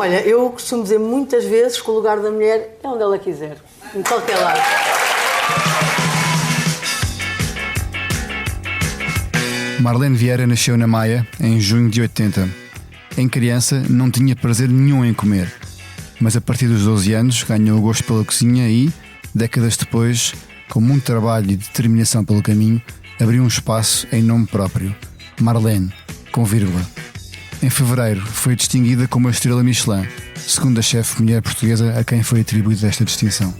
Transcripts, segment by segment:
Olha, eu costumo dizer muitas vezes que o lugar da mulher é onde ela quiser, em qualquer lado. Marlene Vieira nasceu na Maia em junho de 80. Em criança não tinha prazer nenhum em comer, mas a partir dos 12 anos ganhou o gosto pela cozinha e, décadas depois, com muito trabalho e determinação pelo caminho, abriu um espaço em nome próprio, Marlene, com vírgula. Em fevereiro foi distinguida como a estrela Michelin, segunda chefe mulher portuguesa a quem foi atribuída esta distinção.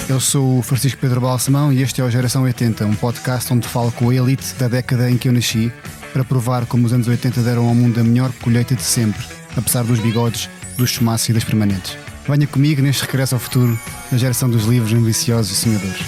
Eu sou o Francisco Pedro Balsemão e este é o Geração 80, um podcast onde falo com a elite da década em que eu nasci, para provar como os anos 80 deram ao mundo a melhor colheita de sempre, apesar dos bigodes, dos chumaços e das permanentes. Venha comigo neste regresso ao futuro da geração dos livros ambiciosos e sonhadores.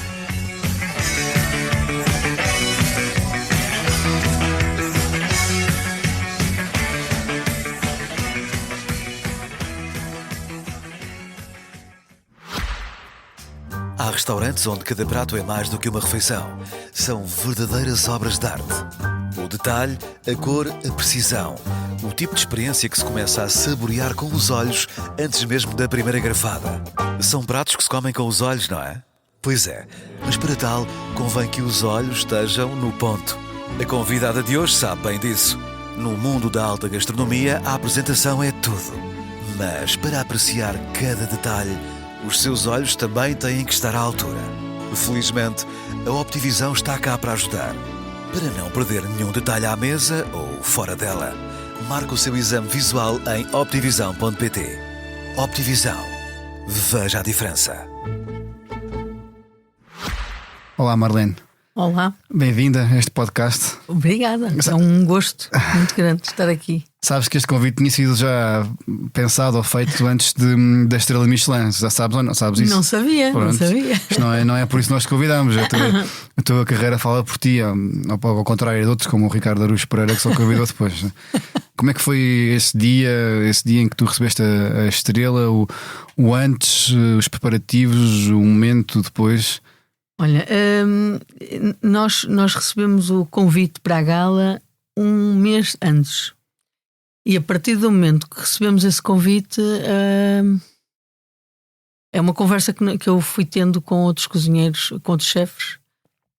Há restaurantes onde cada prato é mais do que uma refeição. São verdadeiras obras de arte. O detalhe, a cor, a precisão. O tipo de experiência que se começa a saborear com os olhos antes mesmo da primeira garfada. São pratos que se comem com os olhos, não é? Pois é, mas para tal convém que os olhos estejam no ponto. A convidada de hoje sabe bem disso. No mundo da alta gastronomia, a apresentação é tudo. Mas para apreciar cada detalhe, os seus olhos também têm que estar à altura. Felizmente, a Optivisão está cá para ajudar. Para não perder nenhum detalhe à mesa ou fora dela, marque o seu exame visual em optivisão.pt. Optivisão. Veja a diferença. Olá Marlene. Olá. Bem-vinda a este podcast. Obrigada, é um gosto muito grande estar aqui. Sabes que este convite tinha sido já pensado ou feito antes da estrela Michelin. Já sabes ou não sabes isso? Não sabia, Pronto. não sabia. Isto não é por isso que nós te convidamos. A tua carreira fala por ti, ao contrário de outros como o Ricardo Araújo Pereira, que só convidou depois. Como é que foi esse dia em que tu recebeste a estrela, o antes, os preparativos, o momento depois? Olha, nós recebemos o convite para a gala um mês antes. E a partir do momento que recebemos esse convite, é uma conversa que eu fui tendo com outros cozinheiros, com outros chefes,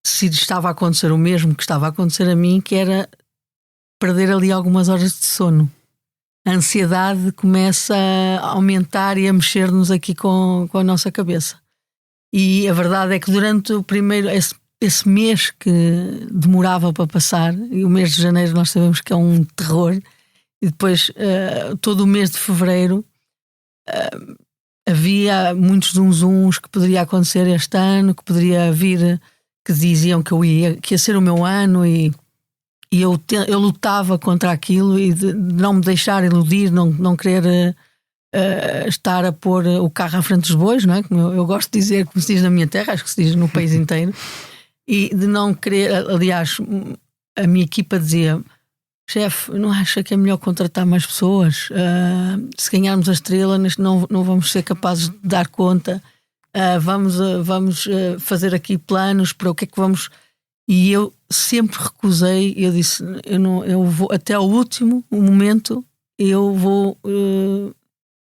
se estava a acontecer o mesmo que estava a acontecer a mim, que era perder ali algumas horas de sono. A ansiedade começa a aumentar e a mexer-nos aqui com a nossa cabeça. E a verdade é que durante o primeiro, esse mês que demorava para passar, e o mês de janeiro nós sabemos que é um terror, e depois todo o mês de fevereiro havia muitos zunzuns que poderia acontecer este ano, que poderia vir, que diziam que ia ser o meu ano, e eu lutava contra aquilo e de não me deixar iludir, não querer estar a pôr o carro à frente dos bois, não é? Como eu gosto de dizer, como se diz na minha terra, acho que se diz no país inteiro, e de não querer. Aliás, a minha equipa dizia: chefe, não acha que é melhor contratar mais pessoas? Se ganharmos a estrela, não vamos ser capazes de dar conta. Vamos fazer aqui planos para o que é que vamos. E eu sempre recusei. Eu disse: eu vou até ao último momento.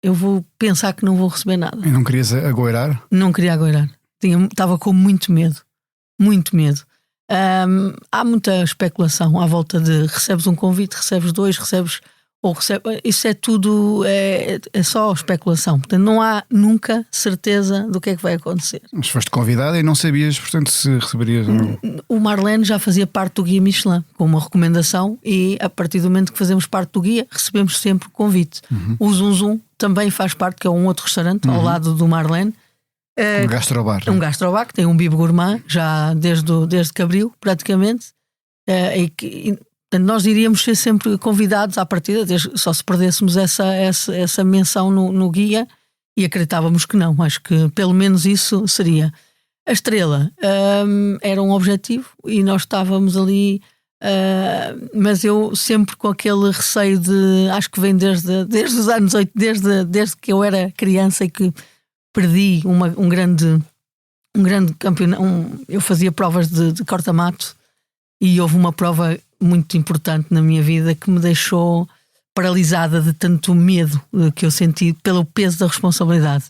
Eu vou pensar que não vou receber nada. E não querias agoirar? Não queria agoirar. Estava com muito medo. Muito medo. Há muita especulação à volta de recebes um convite, recebes dois, isso é tudo, é só especulação. Portanto, não há nunca certeza do que é que vai acontecer. Mas foste convidada e não sabias, portanto, se receberias ou não. O Marlene já fazia parte do Guia Michelin, com uma recomendação, e a partir do momento que fazemos parte do guia, recebemos sempre o convite. O Zunzum também faz parte, que é um outro restaurante ao lado do Marlene. Um gastrobar. Um gastrobar que tem um bibo gourmand já desde que abriu, praticamente. Nós iríamos ser sempre convidados à partida, só se perdêssemos essa menção no guia, e acreditávamos que não. Acho que pelo menos isso seria. A estrela era um objetivo e nós estávamos ali, mas eu sempre com aquele receio de, acho que vem desde os anos 80, desde que eu era criança e que perdi um grande campeonato. Eu fazia provas de corta-mato e houve uma prova muito importante na minha vida que me deixou paralisada de tanto medo que eu senti pelo peso da responsabilidade.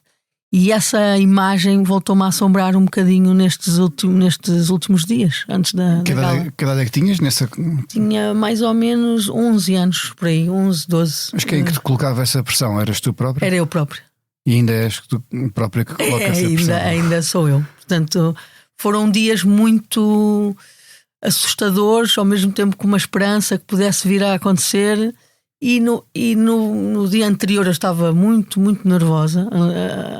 E essa imagem voltou-me a assombrar um bocadinho nestes últimos dias, antes da gala. Que idade é que tinhas nessa? Tinha mais ou menos 11 anos, por aí, 11, 12. Mas quem é que te colocava essa pressão? Eras tu própria? Era eu própria. E ainda és tu própria que coloca essa pressão? Ainda sou eu. Portanto, foram dias muito assustadores, ao mesmo tempo com uma esperança que pudesse vir a acontecer. E no dia anterior eu estava muito, muito nervosa.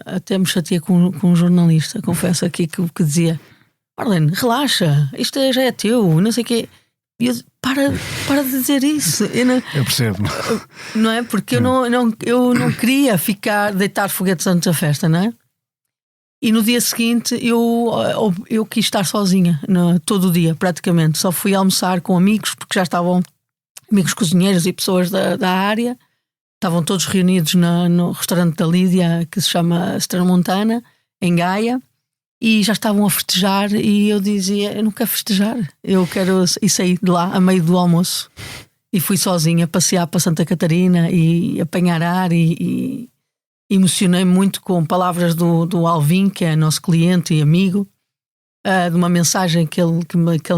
Até me chateei com um jornalista, confesso aqui, que dizia: Marlene, relaxa, isto já é teu, não sei o quê. E eu, para de dizer isso. Eu percebo. Não é? Porque eu não queria deitar foguetes antes da festa, não é? E no dia seguinte eu quis estar sozinha, todo o dia, praticamente. Só fui almoçar com amigos, porque já estavam amigos cozinheiros e pessoas da área. Estavam todos reunidos no restaurante da Lídia, que se chama Stramontana, em Gaia, e já estavam a festejar. E eu dizia: eu não quero festejar, eu quero. E saí de lá a meio do almoço e fui sozinha passear para Santa Catarina e apanhar ar. E emocionei-me muito com palavras do Alvin, que é nosso cliente e amigo, de uma mensagem que ele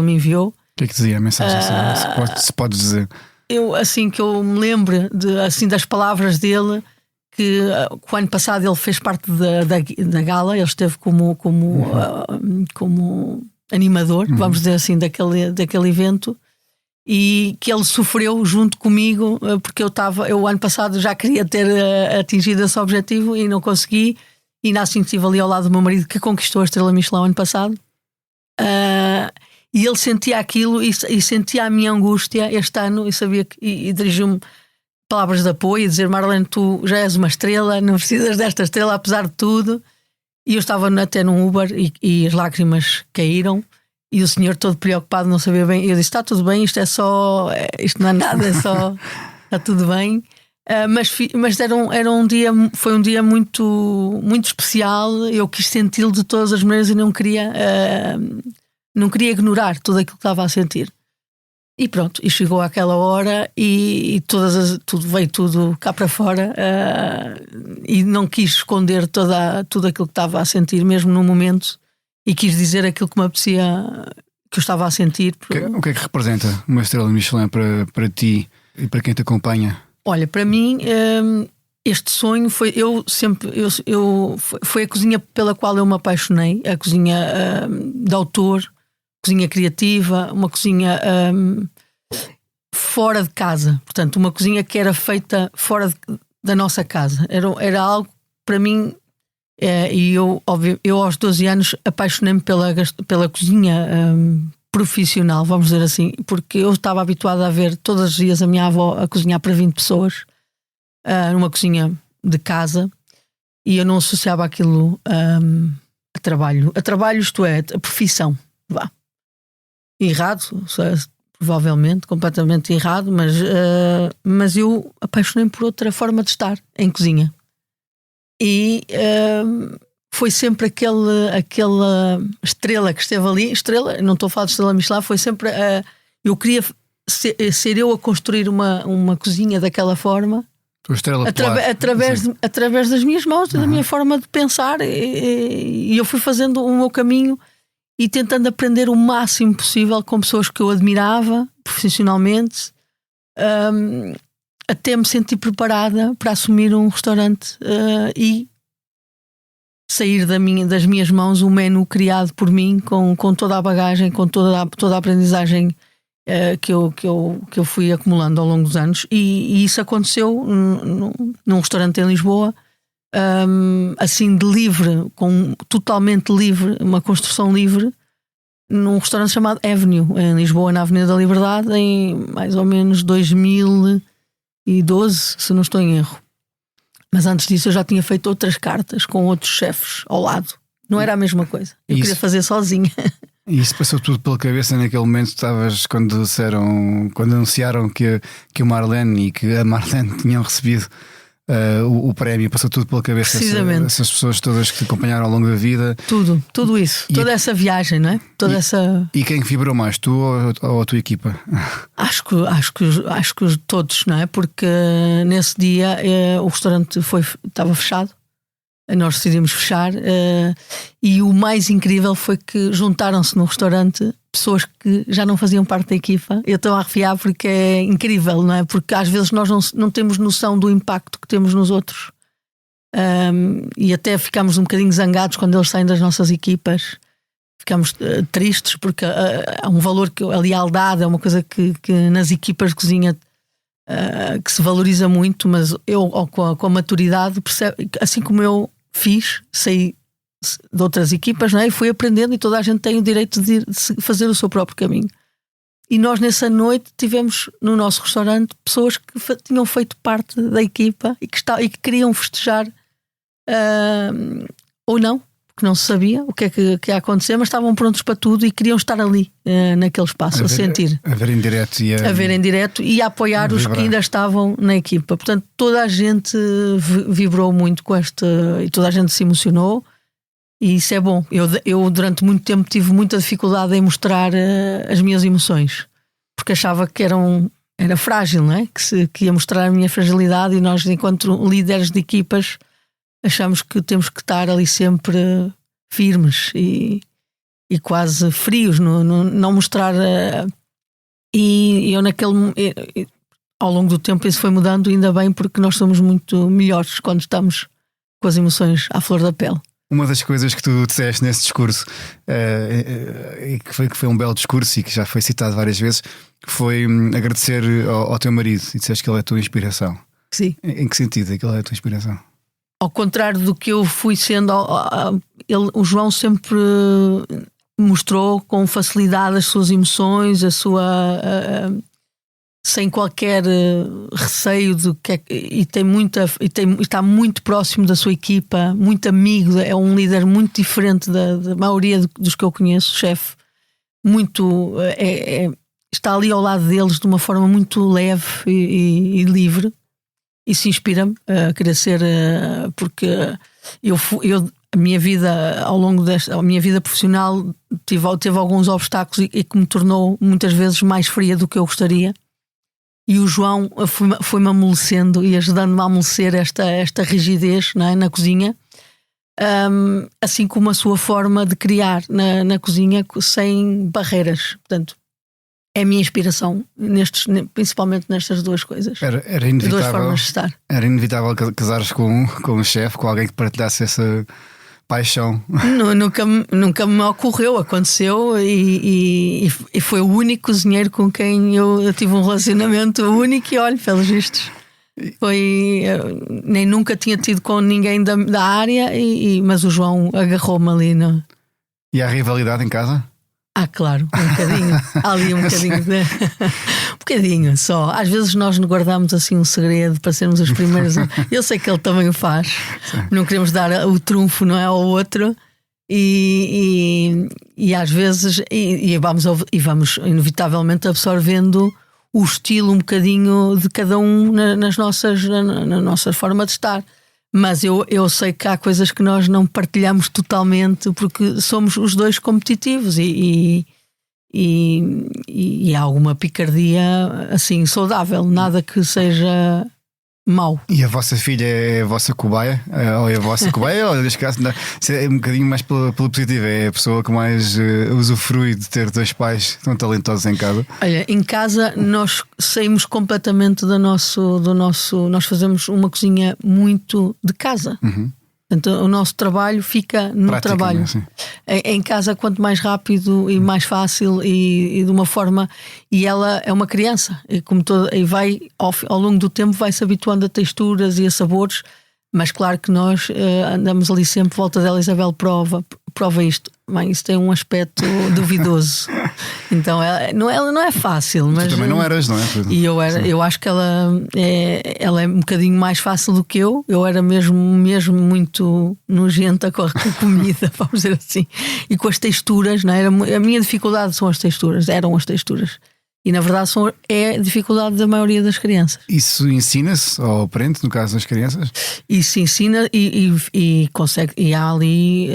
me enviou. O que é que dizia a mensagem? Se pode dizer. Assim que eu me lembro das palavras dele, que o ano passado ele fez parte da gala, ele esteve como animador, vamos dizer assim, daquele evento, e que ele sofreu junto comigo, porque eu o ano passado já queria ter atingido esse objetivo e não consegui, e ainda assim estive ali ao lado do meu marido, que conquistou a Estrela Michelin ano passado. E ele sentia aquilo e sentia a minha angústia este ano, e sabia e dirigiu-me palavras de apoio, dizer: Marlene, tu já és uma estrela, não precisas desta estrela apesar de tudo. E eu estava até num Uber e as lágrimas caíram, e o senhor todo preocupado, não sabia bem. Eu disse: está tudo bem, isto não é nada, é só está tudo bem. Mas foi um dia muito, muito especial. Eu quis senti-lo de todas as maneiras e não queria ignorar tudo aquilo que estava a sentir. E pronto, e chegou àquela hora e veio tudo cá para fora, e não quis esconder tudo aquilo que estava a sentir, mesmo no momento, e quis dizer aquilo que me apetecia, que eu estava a sentir. O que é que representa uma estrela Michelin para ti e para quem te acompanha? Olha, para mim, este sonho foi a cozinha pela qual eu me apaixonei, a cozinha de autor, cozinha criativa, uma cozinha fora de casa, portanto, uma cozinha que era feita fora da nossa casa. Era algo para mim, e eu aos 12 anos apaixonei-me pela cozinha profissional, vamos dizer assim, porque eu estava habituada a ver todos os dias a minha avó a cozinhar para 20 pessoas, numa cozinha de casa, e eu não associava aquilo a trabalho, isto é, a profissão. Vá. Errado, provavelmente, completamente errado, mas eu apaixonei-me por outra forma de estar em cozinha. E foi sempre aquela estrela que esteve ali. Estrela, não estou a falar de estrela Michelin, foi sempre eu queria ser eu a construir uma cozinha daquela forma, através das minhas mãos, da minha forma de pensar, e eu fui fazendo o meu caminho e tentando aprender o máximo possível com pessoas que eu admirava profissionalmente, até me sentir preparada para assumir um restaurante e sair das minhas mãos um menu criado por mim, com toda a bagagem, com toda a aprendizagem que eu fui acumulando ao longo dos anos. E isso aconteceu num restaurante em Lisboa, assim de livre, totalmente livre, uma construção livre, num restaurante chamado Avenue, em Lisboa, na Avenida da Liberdade, em mais ou menos 2012, se não estou em erro. Mas antes disso eu já tinha feito outras cartas com outros chefes ao lado. Não era a mesma coisa. Eu queria fazer sozinha. E isso passou tudo pela cabeça naquele momento? Estavas quando anunciaram que o Marlene e que a Marlene tinham recebido o prémio, passou tudo pela cabeça. Essas pessoas todas que te acompanharam ao longo da vida. Tudo isso, toda essa viagem, não é? E quem vibrou mais, tu ou a tua equipa? Acho que todos, não é? Porque nesse dia o restaurante estava fechado. Nós decidimos fechar e o mais incrível foi que juntaram-se no restaurante pessoas que já não faziam parte da equipa. Eu estou a arrepiar porque é incrível, não é? Porque às vezes nós não temos noção do impacto que temos nos outros, e até ficamos um bocadinho zangados quando eles saem das nossas equipas. Ficamos tristes porque há um valor que a lealdade é uma coisa que nas equipas de cozinha que se valoriza muito, mas eu com a maturidade percebo, assim como eu saí de outras equipas, não é? E fui aprendendo, e toda a gente tem o direito de fazer o seu próprio caminho. E nós nessa noite tivemos no nosso restaurante pessoas que tinham feito parte da equipa e que queriam festejar, ou não, porque não se sabia o que é que ia acontecer, mas estavam prontos para tudo e queriam estar ali, naquele espaço, a sentir. A ver em direto e a apoiar os que ainda estavam na equipa. Portanto, toda a gente vibrou muito com e toda a gente se emocionou, e isso é bom. Eu durante muito tempo tive muita dificuldade em mostrar as minhas emoções, porque achava que era frágil, não é? Que ia mostrar a minha fragilidade, e nós, enquanto líderes de equipas, achamos que temos que estar ali sempre firmes e quase frios, não mostrar. E eu ao longo do tempo isso foi mudando, ainda bem, porque nós somos muito melhores quando estamos com as emoções à flor da pele. Uma das coisas que tu disseste nesse discurso, e que foi um belo discurso e que já foi citado várias vezes, foi agradecer ao teu marido, e disseste que ele é a tua inspiração. Sim. Em que sentido é que ele é a tua inspiração? Ao contrário do que eu fui sendo, o João sempre mostrou com facilidade as suas emoções, sem qualquer receio está muito próximo da sua equipa, muito amigo, é um líder muito diferente da maioria dos que eu conheço, chefe, muito está ali ao lado deles de uma forma muito leve e livre. Isso inspira-me a querer ser, porque a minha vida, ao longo a minha vida profissional, teve alguns obstáculos e que me tornou muitas vezes mais fria do que eu gostaria. E o João foi-me amolecendo e ajudando-me a amolecer esta rigidez, não é, na cozinha, assim como a sua forma de criar na cozinha sem barreiras. Portanto, é a minha inspiração, principalmente nestas duas coisas. Era inevitável, duas formas de estar. Era inevitável casares com um chefe, com alguém que partilhasse essa paixão. Nunca me ocorreu, aconteceu, e foi o único cozinheiro com quem eu tive um relacionamento único, e olha, pelos vistos. Nem nunca tinha tido com ninguém da área, mas o João agarrou-me ali. Não? E há rivalidade em casa? Claro, um bocadinho. Há ali um bocadinho. Um bocadinho só. Às vezes nós guardamos assim um segredo para sermos os primeiros. Eu sei que ele também o faz. Sim. Não queremos dar o trunfo, não é, ao outro. E às vezes vamos inevitavelmente absorvendo o estilo um bocadinho de cada um na nossa forma de estar. Mas eu sei que há coisas que nós não partilhamos totalmente, porque somos os dois competitivos e há alguma picardia assim saudável, nada que seja mau. E a vossa filha é a vossa cobaia? Ou é a vossa cobaia? Ou neste caso é um bocadinho mais pela positiva, é a pessoa que mais usufrui de ter dois pais tão talentosos em casa? Olha, em casa nós saímos completamente do nosso. Nós fazemos uma cozinha muito de casa. Uhum. Portanto, o nosso trabalho fica no prática, trabalho. Né? Sim. Em casa, quanto mais rápido e mais fácil e de uma forma. E ela é uma criança, e vai ao longo do tempo vai se habituando a texturas e a sabores. Mas claro que nós andamos ali sempre, volta dela, Isabel, prova isto. Mãe, isso tem um aspecto duvidoso. Então ela não é fácil. Mas tu também não eras, não é? E eu acho que ela é um bocadinho mais fácil do que eu. Eu era mesmo muito nojenta com a comida, vamos dizer assim. E com as texturas, não é? A minha dificuldade eram as texturas. E na verdade é a dificuldade da maioria das crianças. Isso ensina-se ou aprende, no caso das crianças? Isso ensina e consegue. E há ali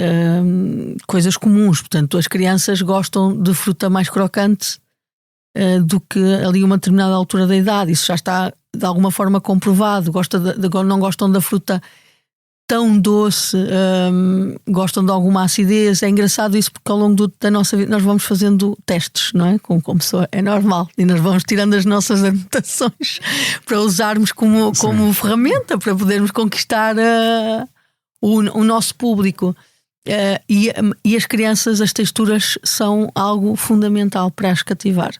coisas comuns. Portanto, as crianças gostam de fruta mais crocante do que ali uma determinada altura da idade. Isso já está de alguma forma comprovado. Não gostam da fruta tão doce, gostam de alguma acidez. É engraçado isso porque ao longo da nossa vida nós vamos fazendo testes, não é? Como pessoa, é normal. E nós vamos tirando as nossas anotações para usarmos como ferramenta para podermos conquistar o nosso público. E as crianças, as texturas são algo fundamental para as cativar.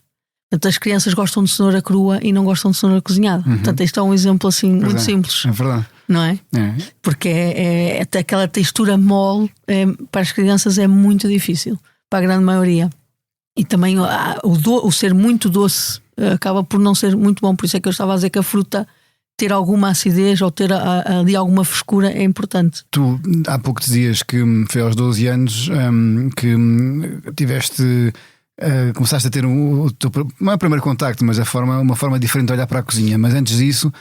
Portanto, as crianças gostam de cenoura crua e não gostam de cenoura cozinhada. Portanto, isto é um exemplo assim muito simples. É verdade. Não é? Porque até aquela textura mole para as crianças é muito difícil, para a grande maioria. E também o ser muito doce acaba por não ser muito bom. Por isso é que eu estava a dizer que a fruta ter alguma acidez ou ter ali alguma frescura é importante. Tu há pouco dizias que foi aos 12 anos que tiveste... começaste a ter o teu, não é o primeiro contacto, mas uma forma diferente de olhar para a cozinha. Mas antes disso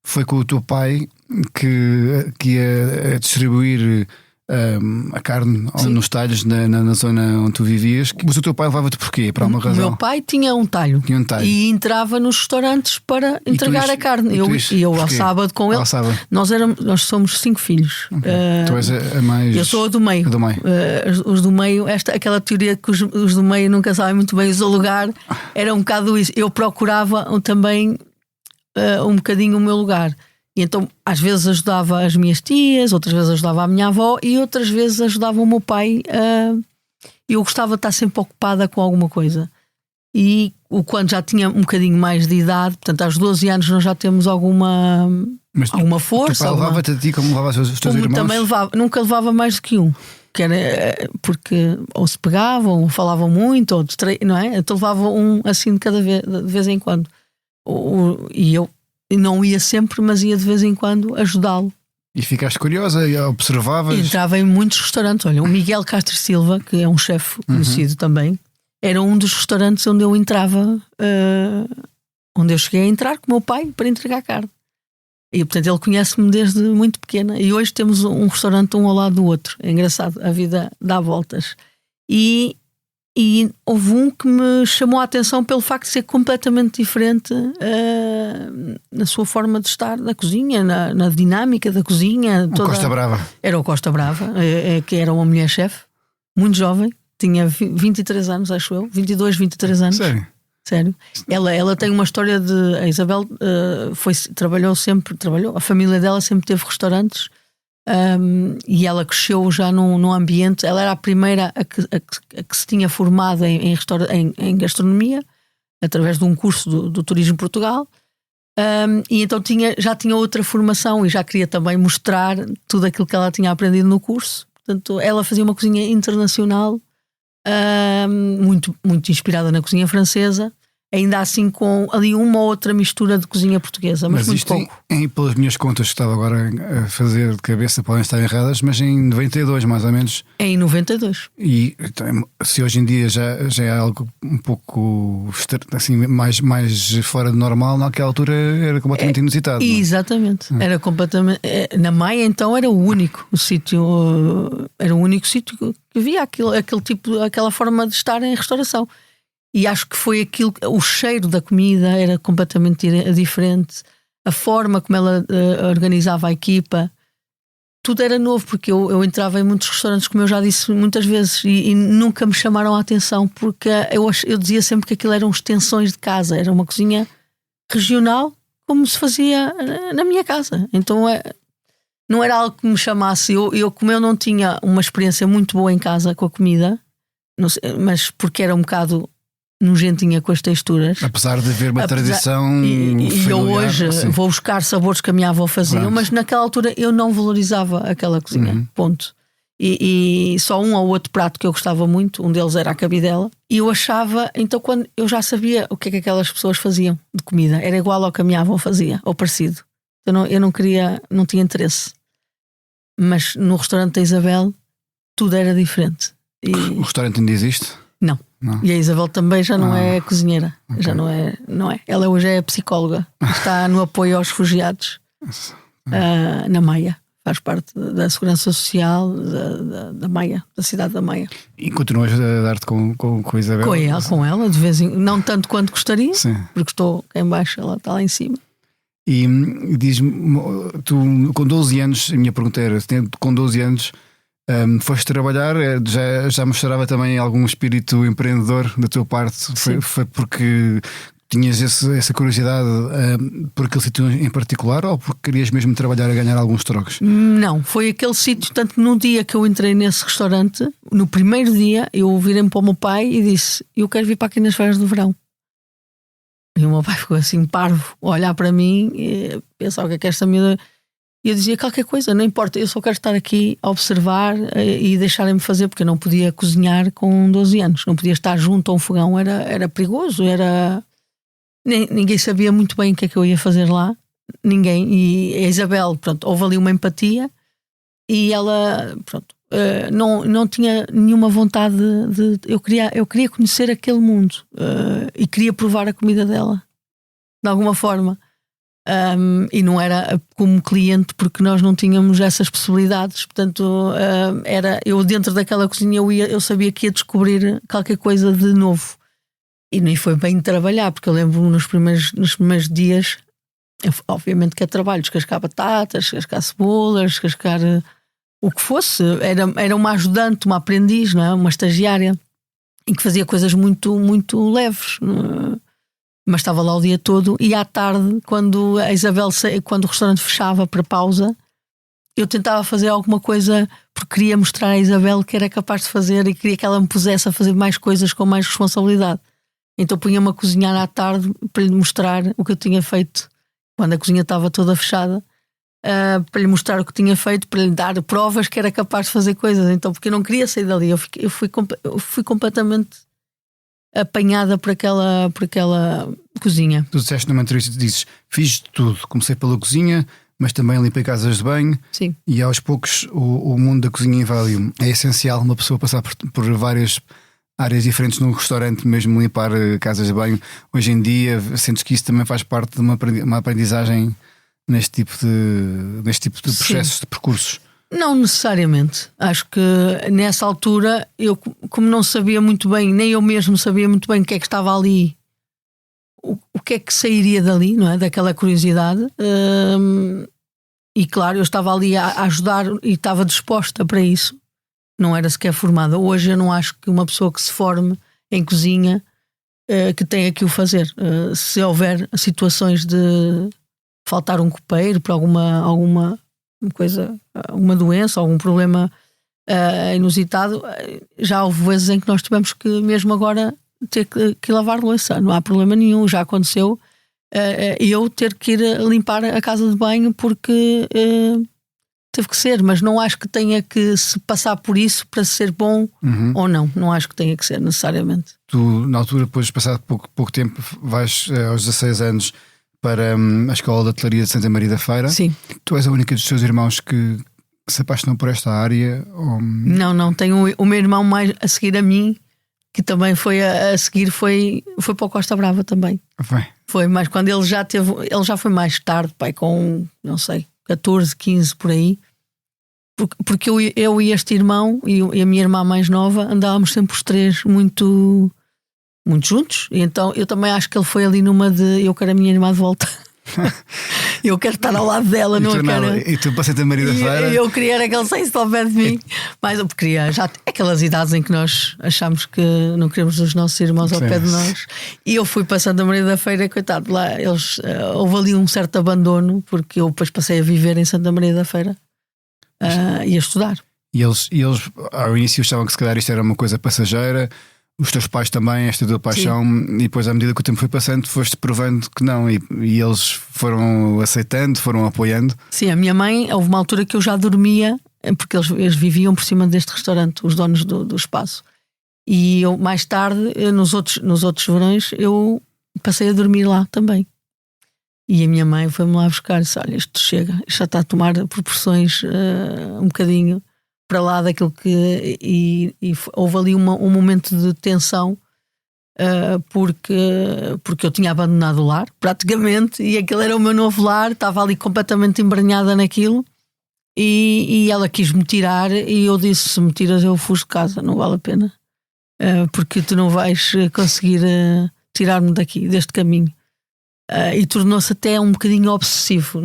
foi com o teu pai que ia distribuir a carne nos talhos na zona onde tu vivias. Mas o teu pai levava-te porquê? Para alguma razão? O meu pai tinha um talho e entrava nos restaurantes para entregar a carne. E eu ao sábado com ele. Nós somos 5 filhos. Tu és a mais. Eu sou a do meio. Os do meio, aquela teoria que os do meio nunca sabem muito bem o seu lugar, era um bocado isso. Eu procurava também um bocadinho o meu lugar. E então às vezes ajudava as minhas tias, outras vezes ajudava a minha avó e outras vezes ajudava o meu pai. Eu gostava de estar sempre ocupada com alguma coisa. E quando já tinha um bocadinho mais de idade, portanto aos 12 anos nós já temos alguma força. O pai levava-te a ti como levava os teus irmãos? Também levava, nunca levava mais do que um. Que era, porque ou se pegavam, ou falavam muito, ou não é? Então levava um assim de vez em quando. E eu não ia sempre, mas ia de vez em quando ajudá-lo. E ficaste curiosa e observavas? Entrava em muitos restaurantes. Olha, o Miguel Castro Silva, que é um chefe conhecido também, era um dos restaurantes onde eu entrava, onde eu cheguei a entrar com o meu pai para entregar carne. E portanto ele conhece-me desde muito pequena. E hoje temos um restaurante um ao lado do outro. É engraçado, a vida dá voltas. E houve um que me chamou a atenção pelo facto de ser completamente diferente na sua forma de estar na cozinha, na dinâmica da cozinha. Costa Brava. Era o Costa Brava, que era uma mulher-chefe, muito jovem, tinha 23 anos, acho eu, 22, 23 anos. Sério. Ela tem uma história a Isabel trabalhou, a família dela sempre teve restaurantes. E ela cresceu já num ambiente. Ela era a primeira a que se tinha formado em gastronomia através de um curso do Turismo Portugal, e então já tinha outra formação e já queria também mostrar tudo aquilo que ela tinha aprendido no curso. Portanto, ela fazia uma cozinha internacional, muito, muito inspirada na cozinha francesa, ainda assim com ali uma ou outra mistura de cozinha portuguesa, mas muito pouco. Pelas minhas contas que estava agora a fazer de cabeça, podem estar erradas, mas em 92 mais ou menos. Em 92. E então, se hoje em dia já é algo um pouco assim, mais fora de normal, naquela altura era completamente inusitado. Exatamente. Era completamente. Na Maia então era o único sítio, que havia aquela forma de estar em restauração. E acho que foi aquilo, o cheiro da comida era completamente diferente, a forma como ela organizava a equipa, tudo era novo, porque eu entrava em muitos restaurantes, como eu já disse muitas vezes, e nunca me chamaram a atenção, porque eu dizia sempre que aquilo eram extensões de casa, era uma cozinha regional, como se fazia na minha casa. Então não era algo que me chamasse. Como eu não tinha uma experiência muito boa em casa com a comida, não sei, mas porque era um bocado nojentinha com as texturas. Apesar de haver uma tradição. E eu hoje vou buscar sabores que a minha avó fazia, mas naquela altura eu não valorizava aquela cozinha. Ponto. E só um ou outro prato que eu gostava muito, um deles era a cabidela, e eu achava, então quando eu já sabia o que é que aquelas pessoas faziam de comida, era igual ao que a minha avó fazia, ou parecido. Eu não queria, não tinha interesse. Mas no restaurante da Isabel tudo era diferente. O restaurante ainda existe? Não. Não. E a Isabel também já não é cozinheira. Okay. Já não é. Ela hoje é psicóloga. Está no apoio aos refugiados na Maia. Faz parte da Segurança Social da Maia, da cidade da Maia. E continuas a dar-te com a Isabel? Com ela, de vez em quando. Não tanto quanto gostaria, sim, porque estou cá em baixo, ela está lá em cima. E diz-me, tu com 12 anos, a minha pergunta era, com 12 anos foste trabalhar, já mostrava também algum espírito empreendedor da tua parte? Foi porque tinhas essa curiosidade por aquele sítio em particular, ou porque querias mesmo trabalhar a ganhar alguns trocos? Não, foi aquele sítio, tanto que no dia que eu entrei nesse restaurante, no primeiro dia, eu virei-me para o meu pai e disse: eu quero vir para aqui nas férias do verão. E o meu pai ficou assim parvo a olhar para mim e pensava: o que é esta miúda? E eu dizia: qualquer coisa, não importa, eu só quero estar aqui a observar e deixarem-me fazer, porque eu não podia cozinhar com 12 anos, não podia estar junto a um fogão, era perigoso, ninguém sabia muito bem o que é que eu ia fazer lá, ninguém. E a Isabel, pronto, houve ali uma empatia e ela, pronto, não tinha nenhuma vontade eu queria conhecer aquele mundo e queria provar a comida dela de alguma forma. E não era como cliente, porque nós não tínhamos essas possibilidades. Portanto, eu dentro daquela cozinha eu sabia que ia descobrir qualquer coisa de novo. E nem foi bem trabalhar, porque eu lembro nos primeiros dias, obviamente que é trabalho, descascar batatas, descascar cebolas, descascar o que fosse. Era uma ajudante, uma aprendiz, não é? Uma estagiária, em que fazia coisas muito, muito leves, mas estava lá o dia todo. E à tarde, quando quando o restaurante fechava para pausa, eu tentava fazer alguma coisa, porque queria mostrar à Isabel que era capaz de fazer e queria que ela me pusesse a fazer mais coisas com mais responsabilidade. Então punha-me a cozinhar à tarde para lhe mostrar o que eu tinha feito quando a cozinha estava toda fechada, para lhe mostrar o que tinha feito, para lhe dar provas que era capaz de fazer coisas. Então, porque eu não queria sair dali, eu fui completamente apanhada por aquela cozinha. Tu disseste numa entrevista, dizes: fiz tudo, comecei pela cozinha, mas também limpei casas de banho. Sim. E aos poucos o mundo da cozinha invadiu-me. É essencial uma pessoa passar por várias áreas diferentes num restaurante, mesmo limpar casas de banho. Hoje em dia sentes que isso também faz parte de uma aprendizagem neste tipo de processos, sim, de percursos? Não necessariamente. Acho que nessa altura eu, como não sabia muito bem, nem eu mesmo sabia muito bem o que é que estava ali, o que é que sairia dali, não é? Daquela curiosidade. E claro, eu estava ali a ajudar e estava disposta para isso. Não era sequer formada. Hoje eu não acho que uma pessoa que se forme em cozinha que tenha que o fazer. Se houver situações de faltar um copeiro por alguma coisa, alguma doença, algum problema inusitado, já houve vezes em que nós tivemos que, mesmo agora, ter que lavar louça. Não há problema nenhum. Já aconteceu eu ter que ir limpar a casa de banho porque teve que ser, mas não acho que tenha que se passar por isso para ser bom, ou não. Não acho que tenha que ser necessariamente. Tu, na altura, depois de passar pouco tempo, vais aos 16 anos para a Escola de Hotelaria de Santa Maria da Feira. Sim. Tu és a única dos teus irmãos que se apaixonou por esta área? Ou... Não. Tenho o meu irmão mais a seguir a mim, que também foi a seguir, foi para o Costa Brava também. Foi, mas quando ele já foi mais tarde, pai, com, não sei, 14, 15 por aí, porque eu e este irmão e a minha irmã mais nova andávamos sempre os três muito, muito juntos. E então eu também acho que ele foi ali numa de: eu quero a minha irmã de volta. Eu quero estar ao lado dela, não quero. E tu para Santa Maria da Feira? Eu queria era que ele saísse ao pé de mim. Mas eu queria, já aquelas idades em que nós achamos que não queremos os nossos irmãos ao pé de nós. E eu fui para Santa Maria da Feira, coitado, lá houve ali um certo abandono, porque eu depois passei a viver em Santa Maria da Feira e a estudar. E eles ao início achavam que se calhar isto era uma coisa passageira. Os teus pais também, esta tua paixão. Sim. E depois, à medida que o tempo foi passando, foste provando que não, e eles foram aceitando, foram apoiando. Sim, a minha mãe, houve uma altura que eu já dormia, porque eles viviam por cima deste restaurante, os donos do espaço. E eu, mais tarde, nos outros verões, eu passei a dormir lá também. E a minha mãe foi-me lá buscar e disse: olha, isto chega, isto já está a tomar proporções um bocadinho para lá daquilo que... E houve ali um momento de tensão, porque eu tinha abandonado o lar, praticamente, e aquele era o meu novo lar, estava ali completamente embranhada naquilo, e ela quis-me tirar, e eu disse: se me tiras eu fujo de casa, não vale a pena, porque tu não vais conseguir tirar-me daqui, deste caminho. E tornou-se até um bocadinho obsessivo.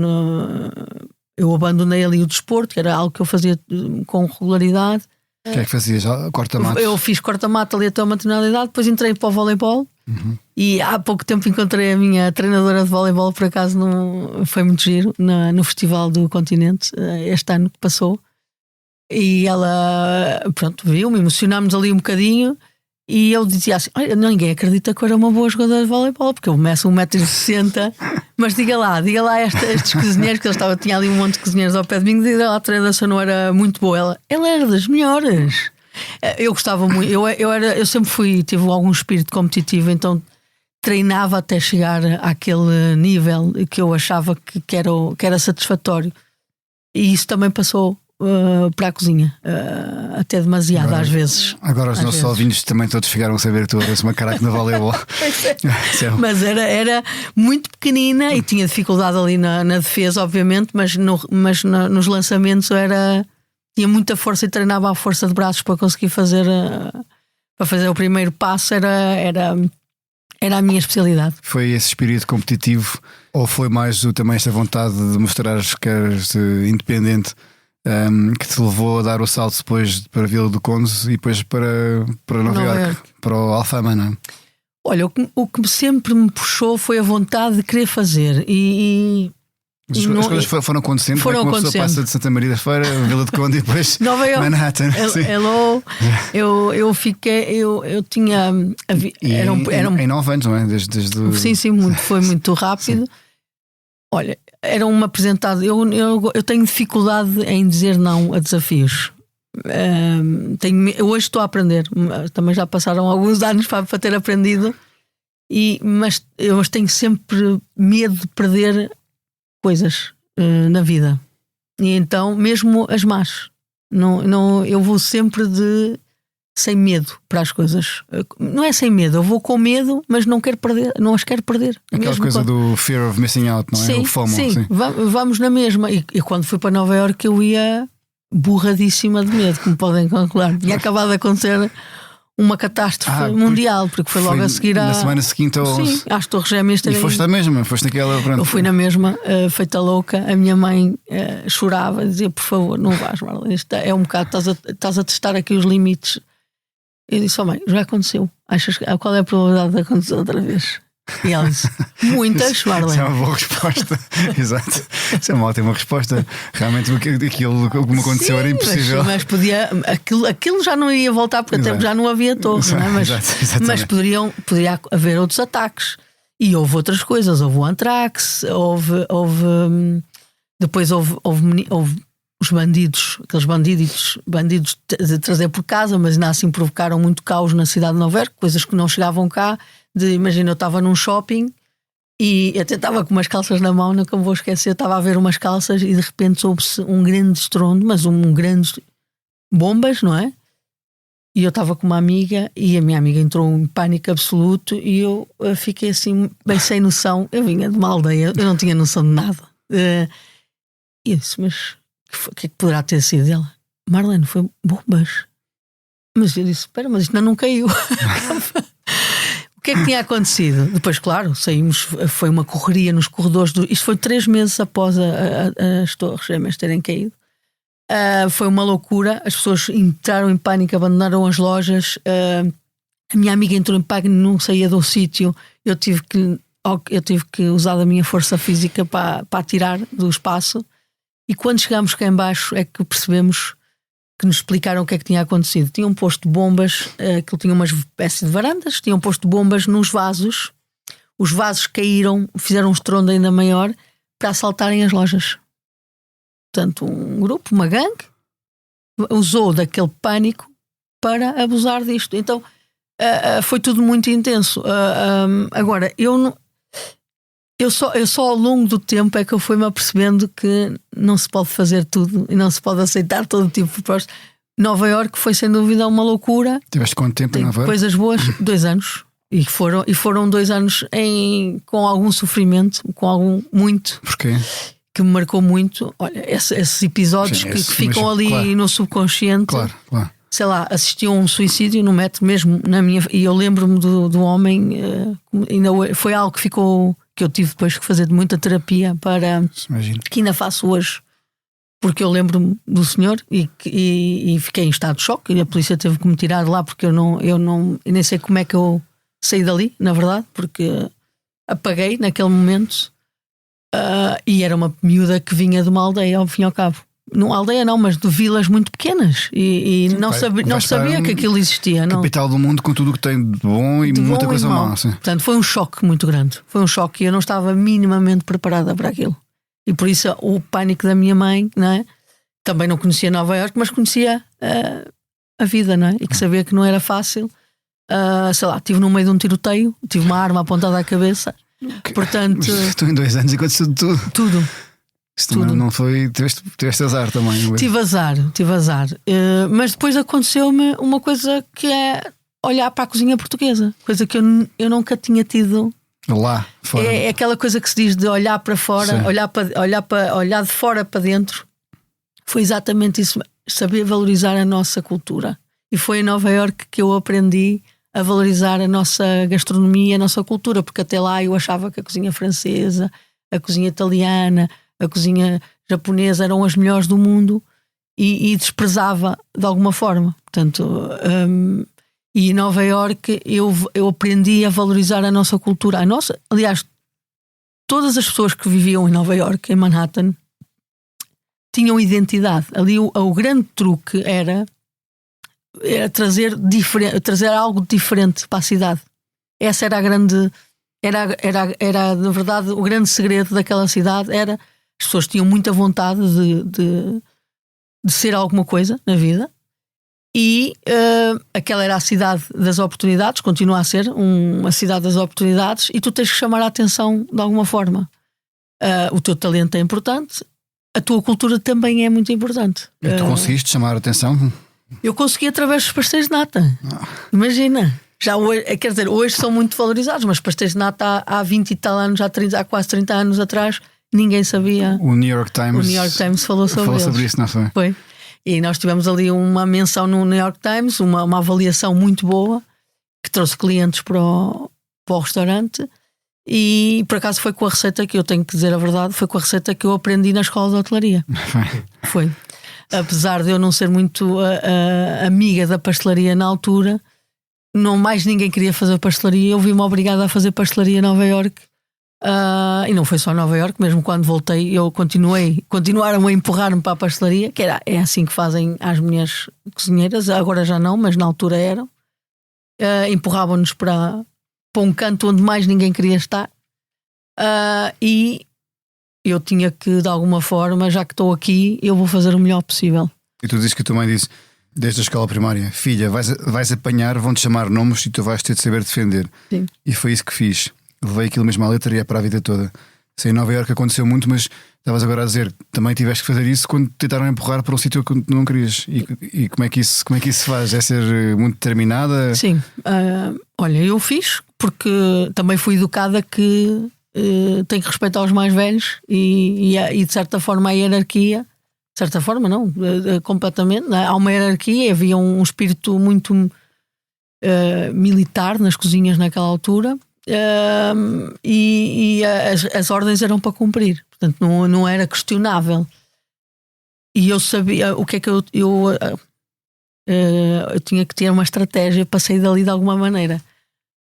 Eu abandonei ali o desporto, que era algo que eu fazia com regularidade. O que é que fazias? Corta-matos? Eu fiz corta-mato ali até uma determinada idade, depois entrei para o voleibol. E há pouco tempo encontrei a minha treinadora de voleibol, por acaso foi muito giro, no Festival do Continente, este ano que passou. E ela, pronto, viu-me, emocionámos ali um bocadinho. E eu dizia assim: olha, ninguém acredita que eu era uma boa jogadora de voleibol, porque eu meço 1,60m. Mas diga lá estes cozinheiros, que tinha ali um monte de cozinheiros ao pé de mim, diga lá, a treinadora não era muito boa. Ela era das melhores. Eu gostava muito, eu sempre tive algum espírito competitivo, então treinava até chegar àquele nível que eu achava que era satisfatório. E isso também passou para a cozinha, até demasiado às vezes. Agora os nossos ouvintes também todos ficaram a saber que tu eras uma caraca no voleibol. Mas era muito pequenina e tinha dificuldade ali na defesa, obviamente, mas nos lançamentos tinha muita força e treinava a força de braços para conseguir fazer o primeiro passo. Era a minha especialidade. Foi esse espírito competitivo, ou foi mais também esta vontade de mostrar que eras independente, que te levou a dar o salto depois para a Vila do Conde e depois para Nova Iorque, para o Alfama, não é? Olha, o que sempre me puxou foi a vontade de querer fazer as coisas foram acontecendo. Foram como acontecendo. A pessoa passa de Santa Maria da Feira, Vila do Conde e depois Nova Iorque, Manhattan. Hello. Eu fiquei, eu tinha em 9 anos, não é? Desde Sim, foi muito rápido. Sim. Olha, era uma apresentada. Eu tenho dificuldade em dizer não a desafios. Hoje estou a aprender. Também já passaram alguns anos para ter aprendido. Mas eu tenho sempre medo de perder coisas na vida. E então, mesmo as más, eu vou sempre sem medo para as coisas. Não é sem medo, eu vou com medo, mas não as quero perder. Aquela coisa do fear of missing out, não é? Sim, o FOMO, sim. Vamos na mesma. E quando fui para Nova Iorque eu ia burradíssima de medo, como podem calcular. Tinha acabado de acontecer uma catástrofe mundial, porque foi logo a seguir na semana seguinte às Torres Gêmeas. E foste na mesma, foste naquela. Pronto. Eu fui na mesma, feita louca. A minha mãe chorava, dizia: por favor, não vais, Marlene, isto é um bocado, estás a testar aqui os limites. Eu disse: mãe, já aconteceu. Qual é a probabilidade de acontecer outra vez? E ela disse: muitas, Marlene. Isso é uma boa resposta. Exato. Isso é uma ótima resposta. Realmente aquilo que me aconteceu era impossível. Mas podia, aquilo já não ia voltar, porque até já não havia torre, não é? Mas poderia haver outros ataques. E houve outras coisas. Houve o Anthrax, depois houve os bandidos, aqueles bandidos de trazer por casa, mas ainda assim provocaram muito caos na cidade de Nova Iorque, coisas que não chegavam cá. Imagina, eu estava num shopping e até estava com umas calças na mão, nunca me vou esquecer, estava a ver umas calças e de repente soube-se um grande estrondo, mas um grande bombas, não é? E eu estava com uma amiga e a minha amiga entrou em pânico absoluto e eu fiquei assim, bem sem noção. Eu vinha de uma aldeia, eu não tinha noção de nada. E eu disse: mas o que é que poderá ter sido dela? Marlene, foi bombas. Mas eu disse: espera, mas isto ainda não caiu. O que é que tinha acontecido? Depois, claro, saímos, foi uma correria nos corredores. Isto foi 3 meses após as Torres Gêmeas terem caído. Foi uma loucura. As pessoas entraram em pânico, abandonaram as lojas. A minha amiga entrou em pânico, não saía do sítio. Eu tive que usar da minha força física para tirar do espaço. E quando chegámos cá em baixo é que percebemos, que nos explicaram o que é que tinha acontecido. Tinham posto bombas, aquilo tinha uma espécie de varandas, tinham posto bombas nos vasos. Os vasos caíram, fizeram um estrondo ainda maior para assaltarem as lojas. Portanto, um grupo, uma gangue, usou daquele pânico para abusar disto. Então, foi tudo muito intenso. Agora, eu só ao longo do tempo é que eu fui-me apercebendo que não se pode fazer tudo e não se pode aceitar todo tipo de proposta. Nova Iorque foi sem dúvida uma loucura. Tiveste quanto tempo em Nova Iorque? Coisas boas, 2 anos. E foram 2 anos com algum sofrimento, muito. Porquê? Que me marcou muito. Olha, esses episódios que ficam ali claro, no subconsciente. Claro. Sei lá, assisti a um suicídio no metro mesmo e eu lembro-me do homem, foi algo que eu tive depois que fazer de muita terapia que ainda faço hoje, porque eu lembro-me do senhor e fiquei em estado de choque e a polícia teve que me tirar de lá porque eu nem sei como é que eu saí dali, na verdade, porque apaguei naquele momento e era uma miúda que vinha de uma aldeia ao fim e ao cabo. Não aldeia não, mas de vilas muito pequenas e sim, não sabia que aquilo existia. Capital do mundo com tudo o que tem de bom e de muita coisa má. Portanto, foi um choque muito grande. Foi um choque e eu não estava minimamente preparada para aquilo. E por isso o pânico da minha mãe, não é? Também não conhecia Nova Iorque, mas conhecia a vida, não é? E que sabia que não era fácil. Sei lá, estive no meio de um tiroteio, tive uma arma apontada à cabeça. Portanto, estou em 2 anos e aconteceu tudo. Isto não foi. Tiveste azar também. Tive azar. Mas depois aconteceu-me uma coisa que é olhar para a cozinha portuguesa, coisa que eu nunca tinha tido. Lá fora. É aquela coisa que se diz de olhar para fora, olhar de fora para dentro. Foi exatamente isso. Saber valorizar a nossa cultura. E foi em Nova Iorque que eu aprendi a valorizar a nossa gastronomia, a nossa cultura, porque até lá eu achava que a cozinha francesa, a cozinha italiana, a cozinha japonesa eram as melhores do mundo e desprezava de alguma forma. Portanto, e em Nova Iorque eu aprendi a valorizar a nossa cultura. Aliás, todas as pessoas que viviam em Nova Iorque, em Manhattan, tinham identidade. Ali o grande truque era trazer algo diferente para a cidade. Essa era a grande... Era na verdade, o grande segredo daquela cidade era... As pessoas tinham muita vontade de ser alguma coisa na vida e aquela era a cidade das oportunidades, continua a ser uma cidade das oportunidades e tu tens que chamar a atenção de alguma forma. O teu talento é importante, a tua cultura também é muito importante. E tu conseguiste chamar a atenção? Eu consegui através dos pastéis de nata. Imagina. Já hoje, quer dizer, hoje são muito valorizados, mas pastéis de nata há 20 e tal anos, há quase 30 anos atrás, ninguém sabia. O New York Times falou sobre isso, não foi? Foi. E nós tivemos ali uma menção no New York Times, uma avaliação muito boa, que trouxe clientes para o restaurante. E por acaso foi com a receita que eu tenho que dizer a verdade, foi com a receita que eu aprendi na escola de hotelaria. Foi. Apesar de eu não ser muito amiga da pastelaria na altura, não mais ninguém queria fazer pastelaria, eu vi-me obrigada a fazer pastelaria em Nova Iorque. E não foi só Nova Iorque, mesmo quando voltei eu continuaram a empurrar-me para a pastelaria, que é assim que fazem as mulheres cozinheiras, agora já não, mas na altura eram. Empurravam-nos para um canto onde mais ninguém queria estar, e eu tinha que, de alguma forma, já que estou aqui, eu vou fazer o melhor possível. E tu dizes que a tua mãe disse desde a escola primária: filha, vais apanhar, vão-te chamar nomes e tu vais ter de saber defender. Sim. E foi isso que fiz. Levei aquilo mesmo à letra e é para a vida toda. Sei, em Nova Iorque aconteceu muito, mas estavas agora a dizer, também tiveste que fazer isso quando te tentaram empurrar para um sítio que não querias. E como é que isso se faz? É ser muito determinada? Sim. Olha, eu fiz porque também fui educada que tem que respeitar os mais velhos e de certa forma a hierarquia, de certa forma não, completamente, há uma hierarquia, havia um espírito muito militar nas cozinhas naquela altura. E as ordens eram para cumprir, portanto não era questionável. E eu sabia o que é que eu tinha que ter uma estratégia para sair dali de alguma maneira.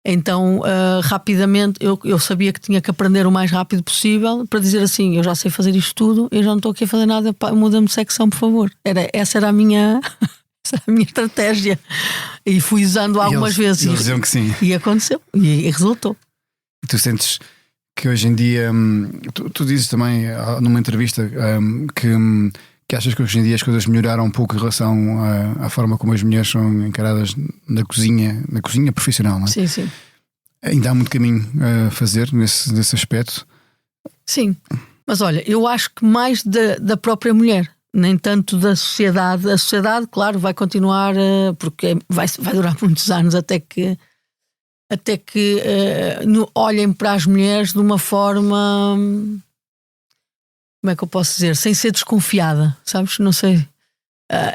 Então rapidamente eu sabia que tinha que aprender o mais rápido possível para dizer assim: eu já sei fazer isto tudo, eu já não estou aqui a fazer nada, muda-me de secção, por favor. Essa era a minha estratégia. E fui usando algumas vezes. Eles diziam que sim. E aconteceu. E resultou. E tu sentes que hoje em dia, tu dizes também numa entrevista que achas que hoje em dia as coisas melhoraram um pouco em relação à forma como as mulheres são encaradas na cozinha profissional, não é? Sim, sim. Ainda há muito caminho a fazer nesse aspecto. Sim, mas olha, eu acho que mais da própria mulher, nem tanto da sociedade. A sociedade, claro, vai continuar, porque vai durar muitos anos até que até que olhem para as mulheres de uma forma, como é que eu posso dizer, sem ser desconfiada, sabes? Não sei.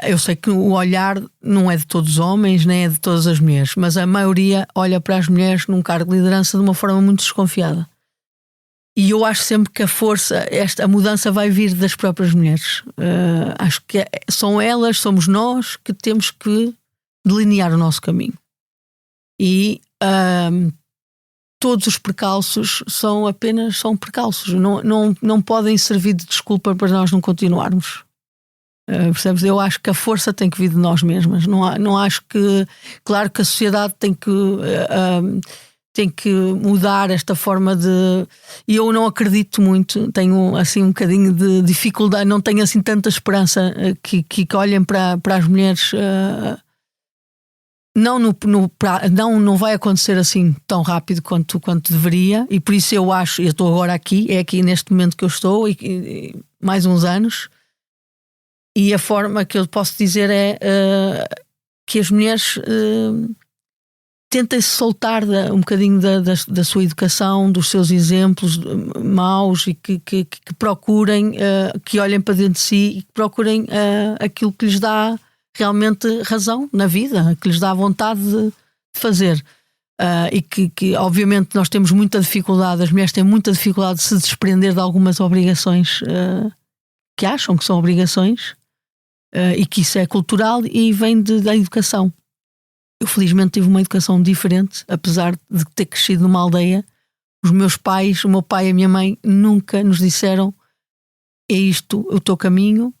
Eu sei que o olhar não é de todos os homens, nem é de todas as mulheres, mas a maioria olha para as mulheres num cargo de liderança de uma forma muito desconfiada. E eu acho sempre que a mudança vai vir das próprias mulheres. Acho que são elas, somos nós que temos que delinear o nosso caminho. E todos os precalços são precalços, não podem servir de desculpa para nós não continuarmos. Percebes? Eu acho que a força tem que vir de nós mesmas. Não acho que... Claro que a sociedade tem que mudar esta forma de... E eu não acredito muito, tenho assim um bocadinho de dificuldade, não tenho assim tanta esperança que olhem para as mulheres. Não vai acontecer assim tão rápido quanto deveria, e por isso eu estou agora aqui, é aqui neste momento que eu estou, e mais uns anos. E a forma que eu posso dizer é que as mulheres tentem se soltar um bocadinho da sua educação, dos seus exemplos maus, e que procurem, que olhem para dentro de si e que procurem aquilo que lhes dá realmente razão na vida, que lhes dá vontade de fazer. E que obviamente nós temos muita dificuldade, as mulheres têm muita dificuldade de se desprender de algumas obrigações que acham que são obrigações. E que isso é cultural e vem da educação. Eu felizmente tive uma educação diferente, apesar de ter crescido numa aldeia. Os meus pais, o meu pai e a minha mãe nunca nos disseram: é isto o teu caminho,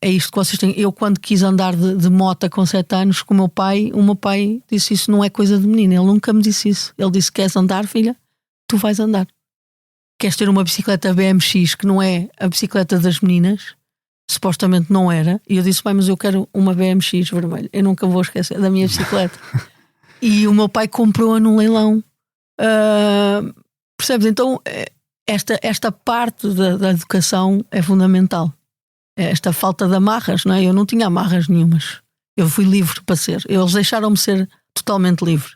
é isto que vocês têm. Eu, quando quis andar de moto com 7 anos com o meu pai disse: isso não é coisa de menina. Ele nunca me disse isso. Ele disse: queres andar, filha? Tu vais andar. Queres ter uma bicicleta BMX, que não é a bicicleta das meninas? Supostamente não era, e eu disse: bem, mas eu quero uma BMX vermelha, eu nunca vou esquecer da minha bicicleta. E o meu pai comprou-a num leilão. Percebes? Então esta parte da educação é fundamental. Esta falta de amarras, não é? Eu não tinha amarras nenhumas, eu fui livre para ser, eles deixaram-me ser totalmente livre.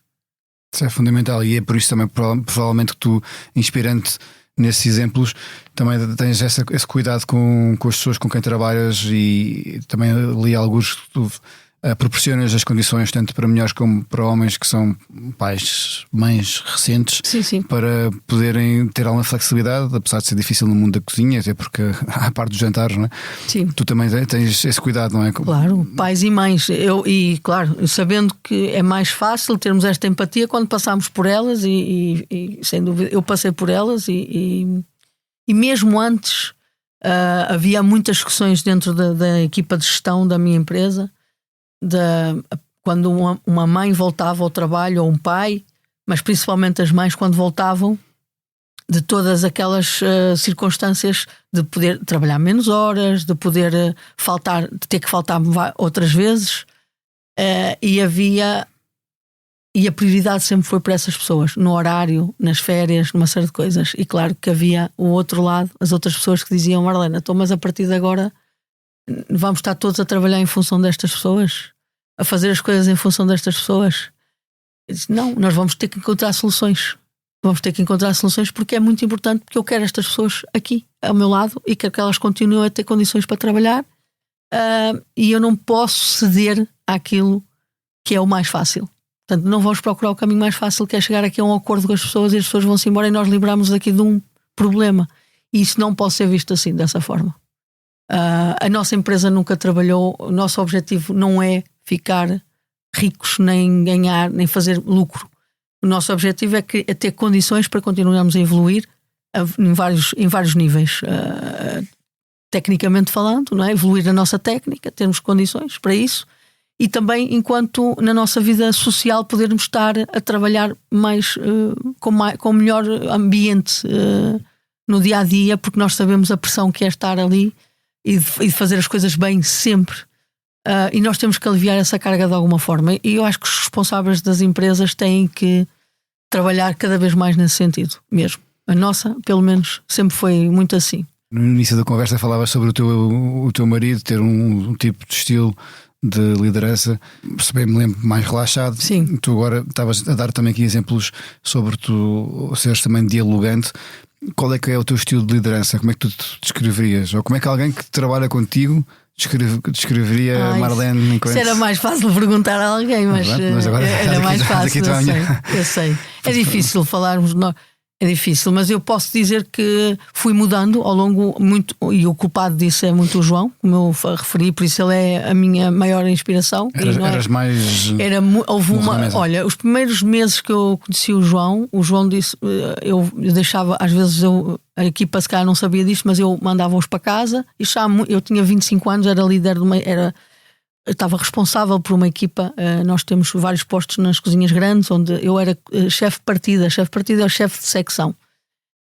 Isso é fundamental, e é por isso também provavelmente que tu, inspirante nesses exemplos, também tens esse cuidado com as pessoas com quem trabalhas, e também li alguns que tu proporcionas as condições tanto para mulheres como para homens que são pais, mães recentes. Sim. Para poderem ter alguma flexibilidade, apesar de ser difícil no mundo da cozinha, até porque há parte dos jantares, não é? Sim. Tu também tens esse cuidado, não é? Claro, pais e mães. E claro, sabendo que é mais fácil termos esta empatia quando passamos por elas, e sem dúvida eu passei por elas, e mesmo antes havia muitas discussões dentro da equipa de gestão da minha empresa, quando uma mãe voltava ao trabalho, ou um pai, mas principalmente as mães quando voltavam, de todas aquelas circunstâncias de poder trabalhar menos horas, de poder ter que faltar outras vezes, e a prioridade sempre foi para essas pessoas, no horário, nas férias, numa série de coisas. E claro que havia o outro lado, as outras pessoas que diziam: Marlena, mas a partir de agora vamos estar todos a trabalhar em função destas pessoas, a fazer as coisas em função destas pessoas. Eu disse: não, nós vamos ter que encontrar soluções. Vamos ter que encontrar soluções, porque é muito importante, porque eu quero estas pessoas aqui ao meu lado e quero que elas continuem a ter condições para trabalhar, e eu não posso ceder àquilo que é o mais fácil. Portanto, não vamos procurar o caminho mais fácil, que é chegar aqui a um acordo com as pessoas, e as pessoas vão-se embora e nós libramos aqui de um problema. E isso não pode ser visto assim, dessa forma. A nossa empresa nunca trabalhou, o nosso objetivo não é ficar ricos, nem ganhar, nem fazer lucro. O nosso objetivo é ter condições para continuarmos a evoluir em vários níveis, tecnicamente falando, não é? Evoluir a nossa técnica, termos condições para isso, e também enquanto na nossa vida social podermos estar a trabalhar com melhor ambiente no dia a dia, porque nós sabemos a pressão que é estar ali e de fazer as coisas bem sempre, e nós temos que aliviar essa carga de alguma forma, e eu acho que os responsáveis das empresas têm que trabalhar cada vez mais nesse sentido mesmo. A nossa, pelo menos, sempre foi muito assim. No início da conversa falavas sobre o teu marido ter um tipo de estilo de liderança, me lembro mais relaxado. Sim. Tu agora estavas a dar também aqui exemplos sobre tu seres também dialogante. Qual é que é o teu estilo de liderança? Como é que tu te descreverias? Ou como é que alguém que trabalha contigo descreveria Marlene enquanto... Isso era mais fácil perguntar a alguém, mas agora era mais fácil. Eu sei. É difícil falarmos. É difícil, mas eu posso dizer que fui mudando ao longo muito, e o culpado disso é muito o João, como eu referi, por isso ele é a minha maior inspiração. Eras mais. Houve olha, os primeiros meses que eu conheci o João disse, eu deixava, às vezes a equipa se calhar não sabia disto, mas eu mandava-os para casa e eu tinha 25 anos, era líder de uma. Estava responsável por uma equipa. Nós temos vários postos nas cozinhas grandes, onde eu era chefe de partida. Chefe de partida é o chefe de secção.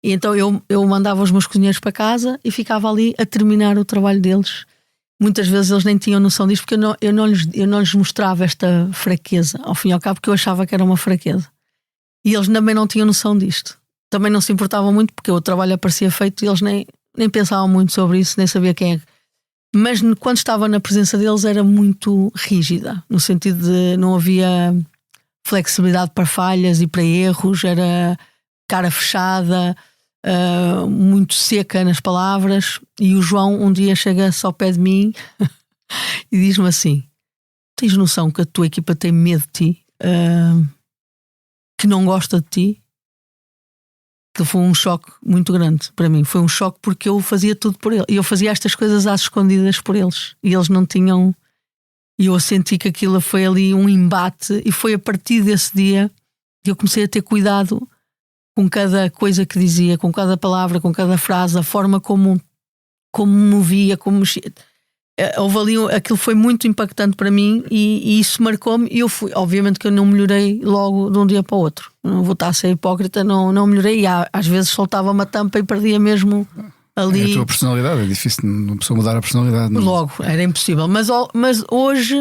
E então eu mandava os meus cozinheiros para casa e ficava ali a terminar o trabalho deles. Muitas vezes eles nem tinham noção disso, porque eu não lhes mostrava esta fraqueza, ao fim e ao cabo, porque eu achava que era uma fraqueza. E eles também não tinham noção disto. Também não se importavam muito, porque o trabalho aparecia feito e eles nem pensavam muito sobre isso, nem sabia quem é. Mas quando estava na presença deles era muito rígida, no sentido de não havia flexibilidade para falhas e para erros, era cara fechada, muito seca nas palavras. E o João um dia chega-se ao pé de mim e diz-me assim: tens noção que a tua equipa tem medo de ti, que não gosta de ti? Que foi um choque muito grande para mim. Foi um choque porque eu fazia tudo por ele. E eu fazia estas coisas às escondidas por eles. E eles não tinham. E eu senti que aquilo foi ali um embate. E foi a partir desse dia que eu comecei a ter cuidado com cada coisa que dizia, com cada palavra, com cada frase, a forma como me movia, como mexia. Houve ali, aquilo foi muito impactante para mim e isso marcou-me. E eu fui, obviamente que eu não melhorei logo de um dia para o outro. Não vou estar a ser hipócrita, não melhorei. E às vezes soltava uma tampa e perdia mesmo ali. É a tua personalidade, é difícil uma pessoa mudar a personalidade. Não? Logo, era impossível. Mas hoje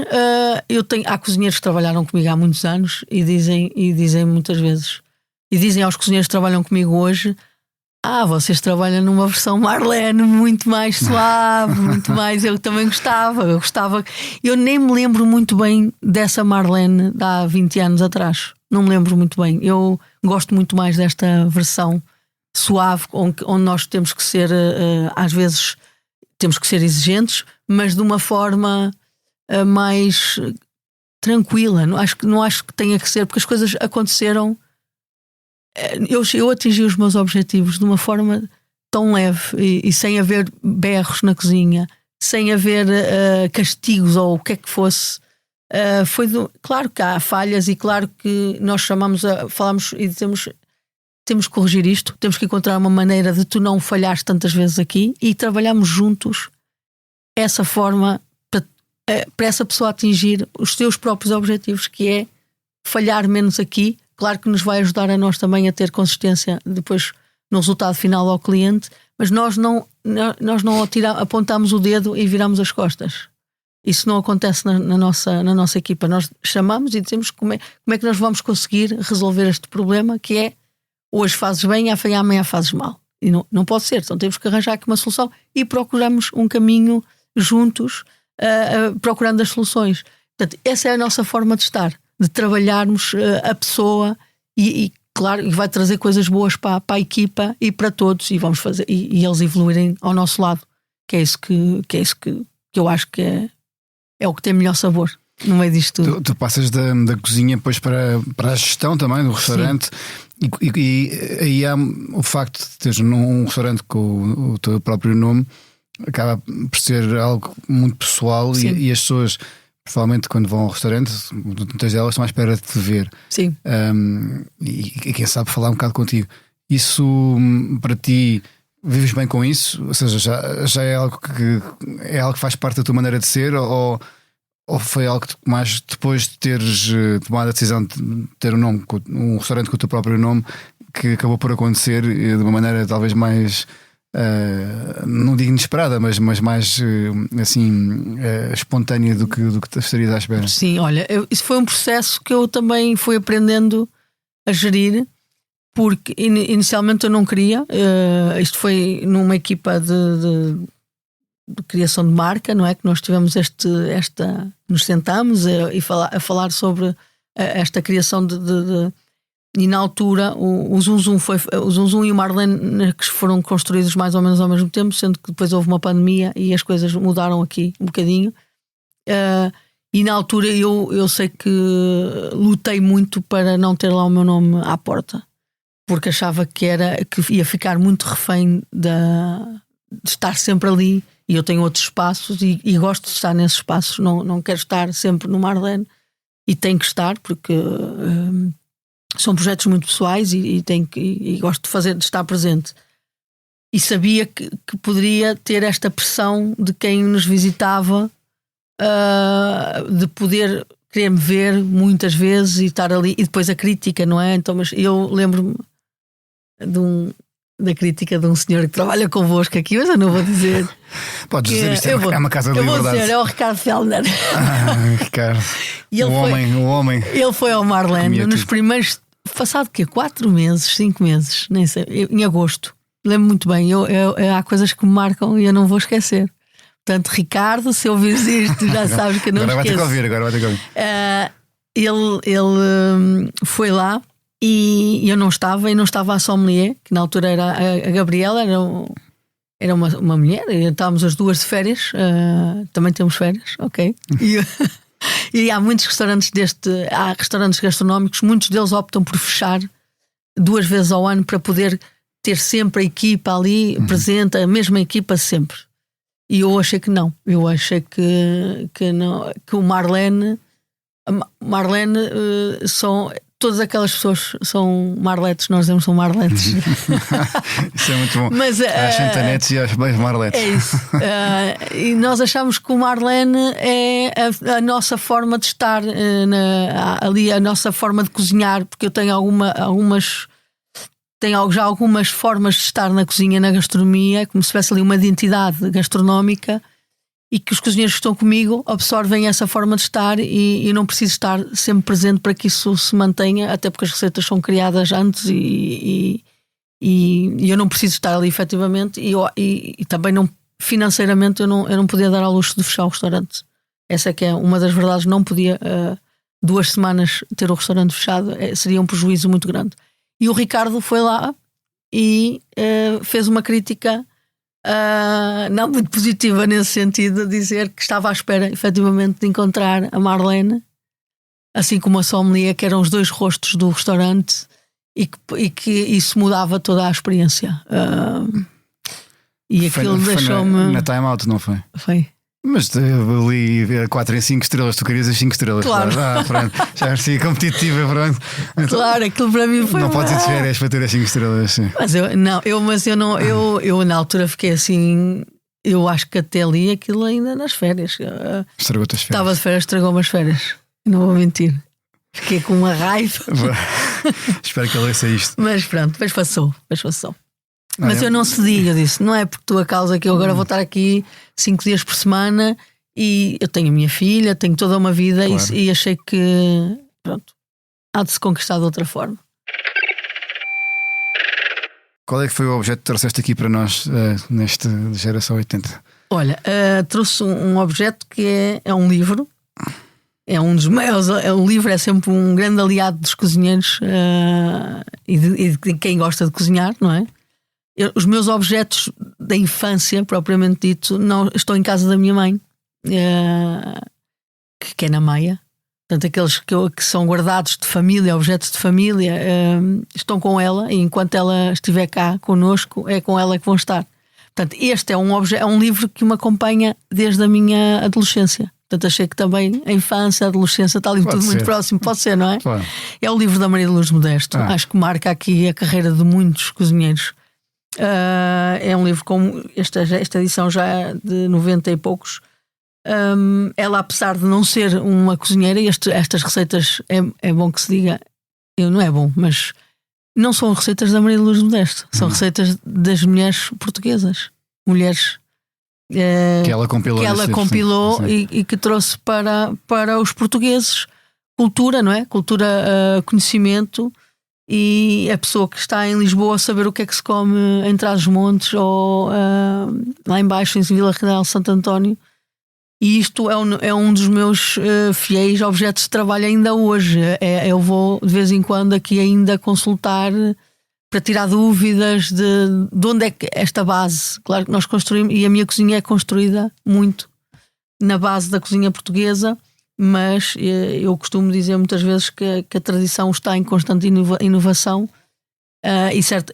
há cozinheiros que trabalharam comigo há muitos anos e dizem muitas vezes, e dizem aos cozinheiros que trabalham comigo hoje: vocês trabalham numa versão Marlene muito mais suave, muito mais. Eu também gostava. Eu nem me lembro muito bem dessa Marlene de há 20 anos atrás. Não me lembro muito bem. Eu gosto muito mais desta versão suave, onde nós temos que ser, às vezes, temos que ser exigentes, mas de uma forma mais tranquila. Não acho que tenha que ser, porque as coisas aconteceram. Eu atingi os meus objetivos de uma forma tão leve e sem haver berros na cozinha, sem haver castigos ou o que é que fosse. Claro que há falhas e claro que nós falamos e temos que corrigir isto, temos que encontrar uma maneira de tu não falhares tantas vezes aqui e trabalhamos juntos essa forma para essa pessoa atingir os seus próprios objetivos, que é falhar menos aqui. Claro que nos vai ajudar a nós também a ter consistência depois no resultado final ao cliente, mas nós não apontamos o dedo e viramos as costas. Isso não acontece na nossa equipa. Nós chamamos e dizemos como é que nós vamos conseguir resolver este problema, que é: hoje fazes bem, amanhã fazes mal. E não pode ser, então temos que arranjar aqui uma solução e procuramos um caminho juntos, procurando as soluções. Portanto, essa é a nossa forma de estar, de trabalharmos a pessoa e claro, e vai trazer coisas boas para a equipa e para todos, e vamos fazer e eles evoluírem ao nosso lado, que é isso que eu acho que é o que tem melhor sabor no meio disto tudo. Tu passas da cozinha depois para a gestão também do restaurante. E aí há o facto de teres um restaurante com o teu próprio nome, acaba por ser algo muito pessoal e as pessoas, provavelmente, quando vão ao restaurante, muitas delas estão à espera de te ver. Sim. E quem sabe falar um bocado contigo. Isso para ti, vives bem com isso? Ou seja, já é algo que faz parte da tua maneira de ser, ou foi algo que mais depois de teres tomado a decisão de ter um restaurante com o teu próprio nome, que acabou por acontecer de uma maneira talvez mais não digo inesperada, mas mais assim espontânea do que estarias à espera? Sim, olha, isso foi um processo que eu também fui aprendendo a gerir, porque inicialmente eu não queria. Isto foi numa equipa de criação de marca, não é? Que nós tivemos nos sentamos a falar sobre esta criação e na altura o Zum Zum e o Marlene que foram construídos mais ou menos ao mesmo tempo, sendo que depois houve uma pandemia e as coisas mudaram aqui um bocadinho. E na altura eu sei que lutei muito para não ter lá o meu nome à porta, porque achava que ia ficar muito refém de estar sempre ali. E eu tenho outros espaços e gosto de estar nesses espaços, não quero estar sempre no Marlene, e tenho que estar porque são projetos muito pessoais e gosto de estar presente. E sabia que poderia ter esta pressão de quem nos visitava, de poder querer-me ver muitas vezes e estar ali, e depois a crítica, não é? Então, mas eu lembro-me da crítica de um senhor que trabalha convosco aqui, mas eu não vou dizer. Podes dizer, isto é uma casa de liberdade. Eu vou dizer, é o Ricardo Fellner. Ricardo. O homem. Ele foi ao Marlene nos primeiros, passado que 4 meses, 5 meses, nem sei, em agosto. Lembro muito bem. Há coisas que me marcam e eu não vou esquecer. Portanto, Ricardo, se ouvires isto, já sabes que eu não agora esqueço. Agora vai ter que ouvir. Ele foi lá e eu não estava a sommelier, que na altura era a Gabriela, era uma mulher, e estávamos as duas de férias, também temos férias, ok? E há muitos restaurantes há restaurantes gastronómicos, muitos deles optam por fechar 2 vezes ao ano para poder ter sempre a equipa ali presente, a mesma equipa sempre. E eu achei que não. Eu achei que o Marlene são todas aquelas pessoas são marletes, nós dizemos são marletes. Isso é muito bom. Mas, às chantanetes e aos bens marletes. É isso. E nós achamos que o Marlene é a nossa forma de estar ali, a nossa forma de cozinhar, porque eu tenho já algumas formas de estar na cozinha, na gastronomia, como se tivesse ali uma identidade gastronómica, e que os cozinheiros que estão comigo absorvem essa forma de estar e eu não preciso estar sempre presente para que isso se mantenha, até porque as receitas são criadas antes e eu não preciso estar ali efetivamente e também não, financeiramente eu não podia dar ao luxo de fechar o restaurante. Essa é que é uma das verdades. Não podia 2 semanas ter o restaurante fechado, seria um prejuízo muito grande. E o Ricardo foi lá e fez uma crítica não muito positiva nesse sentido, de dizer que estava à espera efetivamente de encontrar a Marlene, assim como a sommelier, que eram os 2 rostos do restaurante, e que isso mudava toda a experiência. E aquilo deixou-me. Na Time Out, não foi? Foi. Mas eu li 4 em 5 estrelas, tu querias as 5 estrelas. Claro. Pronto. Já parecia competitiva, pronto. Então, claro, aquilo para mim foi. Não podes ir de férias para ter as 5 estrelas. Sim. Eu na altura fiquei assim. Eu acho que até li aquilo ainda nas férias. Estragou-te as férias. Estava de férias, estragou-me as férias. Não vou mentir. Fiquei com uma raiva. Espero que ele leia isto. Mas pronto, depois passou. Mas eu não cedi, eu disse, não é por tua causa que eu agora vou estar aqui 5 dias por semana, e eu tenho a minha filha, tenho toda uma vida, claro. E achei que pronto, há de se conquistar de outra forma. Qual é que foi o objeto que trouxeste aqui para nós neste Geração 80? Olha, trouxe um objeto que é um livro. É um dos maiores. O livro é sempre um grande aliado dos cozinheiros e de quem gosta de cozinhar, não é? Os meus objetos da infância, propriamente dito, não estão em casa da minha mãe, que é na Maia. Portanto, aqueles que são guardados de família, objetos de família, estão com ela, e enquanto ela estiver cá connosco, é com ela que vão estar. Portanto, este é um livro que me acompanha desde a minha adolescência. Portanto, achei que também a infância, a adolescência, está ali tudo muito próximo. Pode ser, não é? Claro. É o livro da Maria de Lourdes Modesto. Acho que marca aqui a carreira de muitos cozinheiros. É um livro com esta edição já de 90 e poucos. Ela, apesar de não ser uma cozinheira, estas receitas é bom que se diga, não é bom, mas não são receitas da Maria de Lourdes Modesto, são receitas das mulheres portuguesas, mulheres que ela compilou, e que trouxe para os portugueses cultura, não é? Cultura, conhecimento. e a pessoa que está em Lisboa saber o que é que se come em Trás-os-Montes ou lá embaixo em Vila Real de Santo António. E isto é um dos meus fiéis objetos de trabalho ainda hoje. Eu vou de vez em quando aqui ainda consultar para tirar dúvidas de onde é que esta base. Claro que nós construímos, e a minha cozinha é construída muito na base da cozinha portuguesa, mas eu costumo dizer muitas vezes que a tradição está em constante inovação.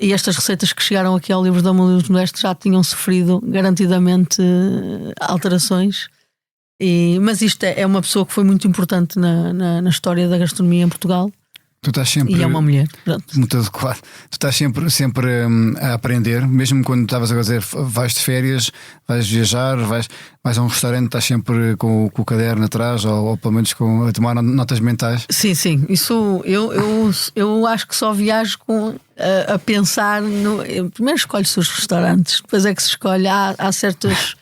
E estas receitas que chegaram aqui ao livro da Mão dos Modestos já tinham sofrido garantidamente alterações. Mas isto é uma pessoa que foi muito importante na história da gastronomia em Portugal. Tu estás sempre, e é uma mulher. Muito adequado. Tu estás sempre a aprender, mesmo quando estavas a dizer vais de férias, vais viajar, vais a um restaurante, estás sempre com o caderno atrás, ou pelo menos a tomar notas mentais. Sim. Isso eu acho que só viajo a pensar primeiro escolhe-se os restaurantes, depois é que se escolhe. Há certos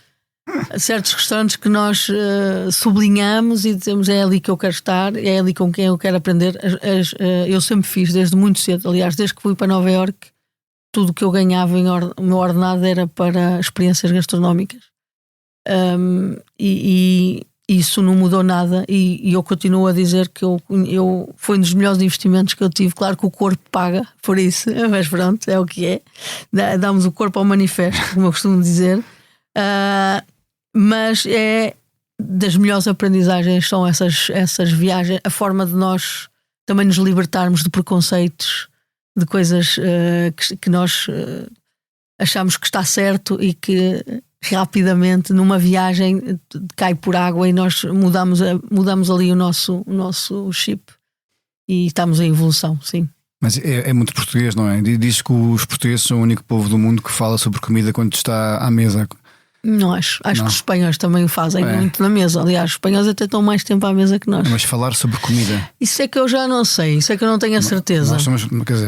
restaurantes que nós sublinhamos e dizemos é ali que eu quero estar, é ali com quem eu quero aprender. Eu sempre fiz desde muito cedo, aliás, desde que fui para Nova Iorque, tudo que eu ganhava o meu ordenado era para experiências gastronómicas, e isso não mudou nada, e eu continuo a dizer que foi um dos melhores investimentos que eu tive. Claro que o corpo paga por isso, mas pronto, é o que é. Damos o corpo ao manifesto, como eu costumo dizer. Mas é das melhores aprendizagens são essas viagens, a forma de nós também nos libertarmos de preconceitos, de coisas que nós achamos que está certo e que rapidamente numa viagem cai por água, e nós mudamos ali o nosso chip e estamos em evolução, sim. Mas é muito português, não é? Diz que os portugueses são o único povo do mundo que fala sobre comida quando está à mesa. Não acho. Acho que os espanhóis também o fazem muito na mesa. Aliás, os espanhóis até estão mais tempo à mesa que nós. Mas falar sobre comida, isso é que eu já não sei. Isso é que eu não tenho a certeza.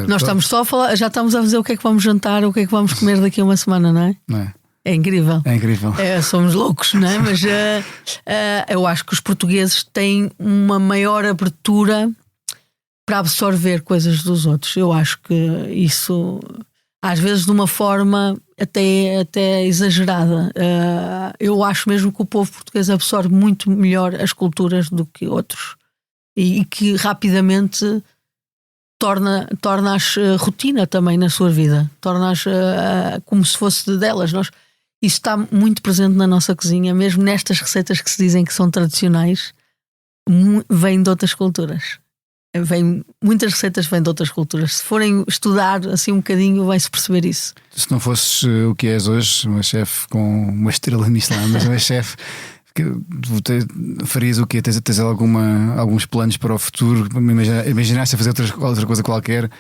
Nós estamos só a falar, já estamos a dizer o que é que vamos jantar, o que é que vamos comer daqui a uma semana, não é? Não é? É incrível. É incrível. Somos loucos, não é? Mas eu acho que os portugueses têm uma maior abertura para absorver coisas dos outros. Eu acho que isso, às vezes, de uma forma até exagerada. Eu acho mesmo que o povo português absorve muito melhor as culturas do que outros, e que rapidamente torna-as rotina também na sua vida, torna-as como se fosse delas. Isso está muito presente na nossa cozinha, mesmo nestas receitas que se dizem que são tradicionais, vêm de outras culturas. Muitas receitas vêm de outras culturas. Se forem estudar assim um bocadinho, vai-se perceber isso. Se não fosses o que és hoje, uma chefe com uma estrela Michelin, mas uma chefe, farias o quê? Tens alguns planos para o futuro? Imaginaste a fazer outra coisa qualquer?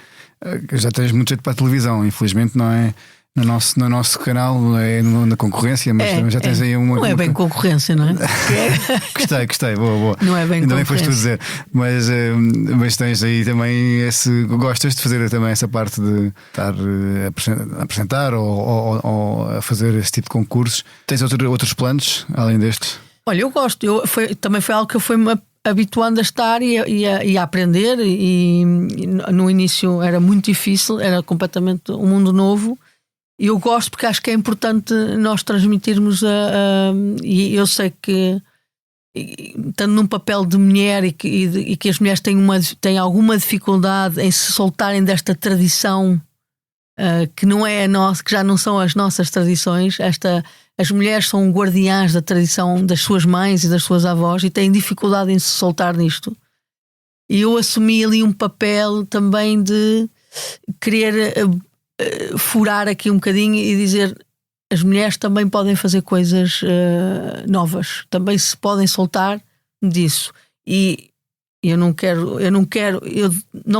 Já tens muito jeito para a televisão, infelizmente não é no nosso canal, não é na concorrência, mas também já tens aí uma. Não é bem concorrência, não é? Gostei, boa. Não é bem ainda concorrência. Bem foste tu dizer, mas tens aí também gostas de fazer também essa parte de estar a apresentar ou a fazer esse tipo de concursos. Tens outros planos além destes? Olha, eu gosto. Também foi algo que eu fui-me habituando a estar e a aprender, e no início era muito difícil, era completamente um mundo novo. E eu gosto porque acho que é importante nós transmitirmos e eu sei que, estando num papel de mulher e que as mulheres têm alguma dificuldade em se soltarem desta tradição que não é a nossa, que já não são as nossas tradições. As mulheres são guardiãs da tradição das suas mães e das suas avós e têm dificuldade em se soltar nisto. E eu assumi ali um papel também de querer furar aqui um bocadinho e dizer: as mulheres também podem fazer coisas novas, também se podem soltar disso. E eu não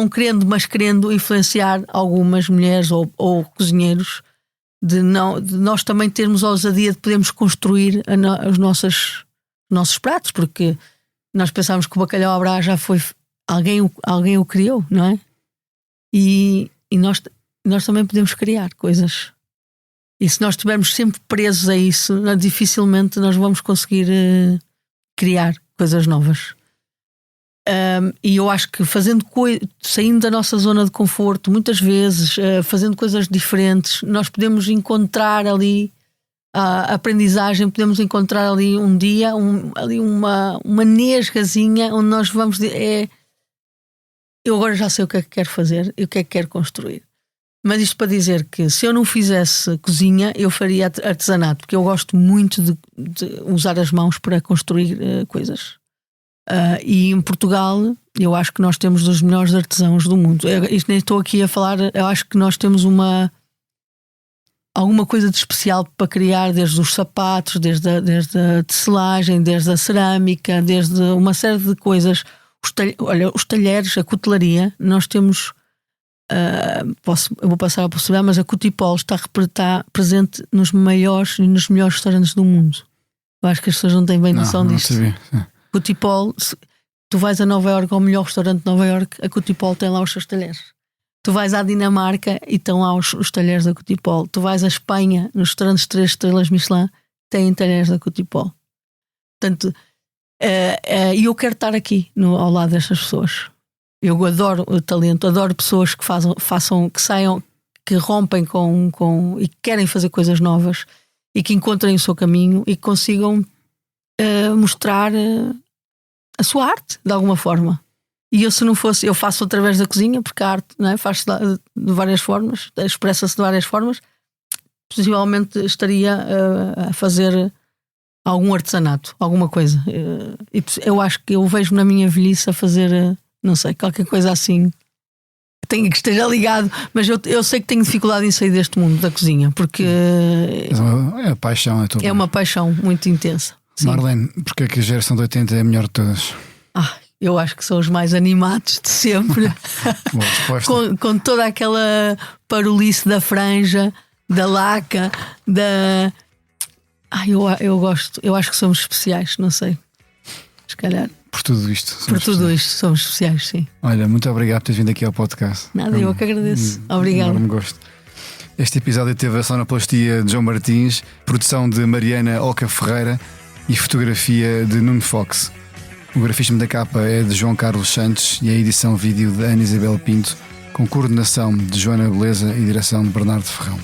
querendo, mas querendo influenciar algumas mulheres ou cozinheiros de nós também termos a ousadia de podermos construir os nossos pratos, porque nós pensamos que o bacalhau à Brás já foi alguém o criou, não é? E nós também podemos criar coisas. E se nós estivermos sempre presos a isso, dificilmente nós vamos conseguir criar coisas novas. E eu acho que saindo da nossa zona de conforto, muitas vezes, fazendo coisas diferentes, nós podemos encontrar ali a aprendizagem, podemos encontrar ali um dia, ali uma nesgazinha onde nós vamos. Eu agora já sei o que é que quero fazer e o que é que quero construir. Mas isto para dizer que se eu não fizesse cozinha, eu faria artesanato, porque eu gosto muito de usar as mãos para construir coisas. E em Portugal, eu acho que nós temos dos melhores artesãos do mundo. Isto nem estou aqui a falar, eu acho que nós temos alguma coisa de especial para criar, desde os sapatos, desde a tecelagem, desde a cerâmica, desde uma série de coisas. Os talheres, a cutelaria, nós temos. Eu vou passar a possibilidade, mas a Cutipol está presente nos maiores e nos melhores restaurantes do mundo. Eu acho que as pessoas não têm bem noção disto. Cutipol, tu vais a Nova Iorque, ao melhor restaurante de Nova Iorque, a Cutipol tem lá os seus talheres. Tu vais à Dinamarca e estão lá os talheres da Cutipol. Tu vais à Espanha, nos restaurantes 3 estrelas Michelin, têm talheres da Cutipol. Portanto, e eu quero estar aqui ao lado destas pessoas. Eu adoro o talento, adoro pessoas que façam, que saiam, que rompem e que querem fazer coisas novas e que encontrem o seu caminho e que consigam mostrar a sua arte de alguma forma. E eu, se não fosse, eu faço através da cozinha, porque a arte, não é, faz-se de várias formas, expressa-se de várias formas. Possivelmente estaria a fazer algum artesanato, alguma coisa. E eu acho que eu vejo-me na minha velhice a fazer, não sei, qualquer coisa assim que esteja ligado, mas eu sei que tenho dificuldade em sair deste mundo da cozinha, porque é paixão, é uma paixão muito intensa. Sim. Marlene, porque é que a geração de 80 é a melhor de todas? Eu acho que são os mais animados de sempre. Boa resposta. com toda aquela parolice da franja, da laca, da... eu gosto. Eu acho que somos especiais, não sei. Se calhar. Por tudo isto. Somos especiais, sim. Olha, muito obrigado por teres vindo aqui ao podcast. Nada, eu que agradeço. Obrigado. Enorme gosto. Este episódio teve a sonoplastia de João Martins, produção de Mariana Oca Ferreira e fotografia de Nuno Fox. O grafismo da capa é de João Carlos Santos e a edição vídeo de Ana Isabel Pinto, com coordenação de Joana Beleza e direção de Bernardo Ferrão.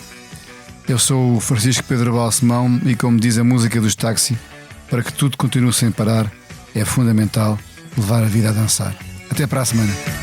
Eu sou o Francisco Pedro Balsemão e, como diz a música dos Táxi, para que tudo continue sem parar, é fundamental levar a vida a dançar. Até para a semana.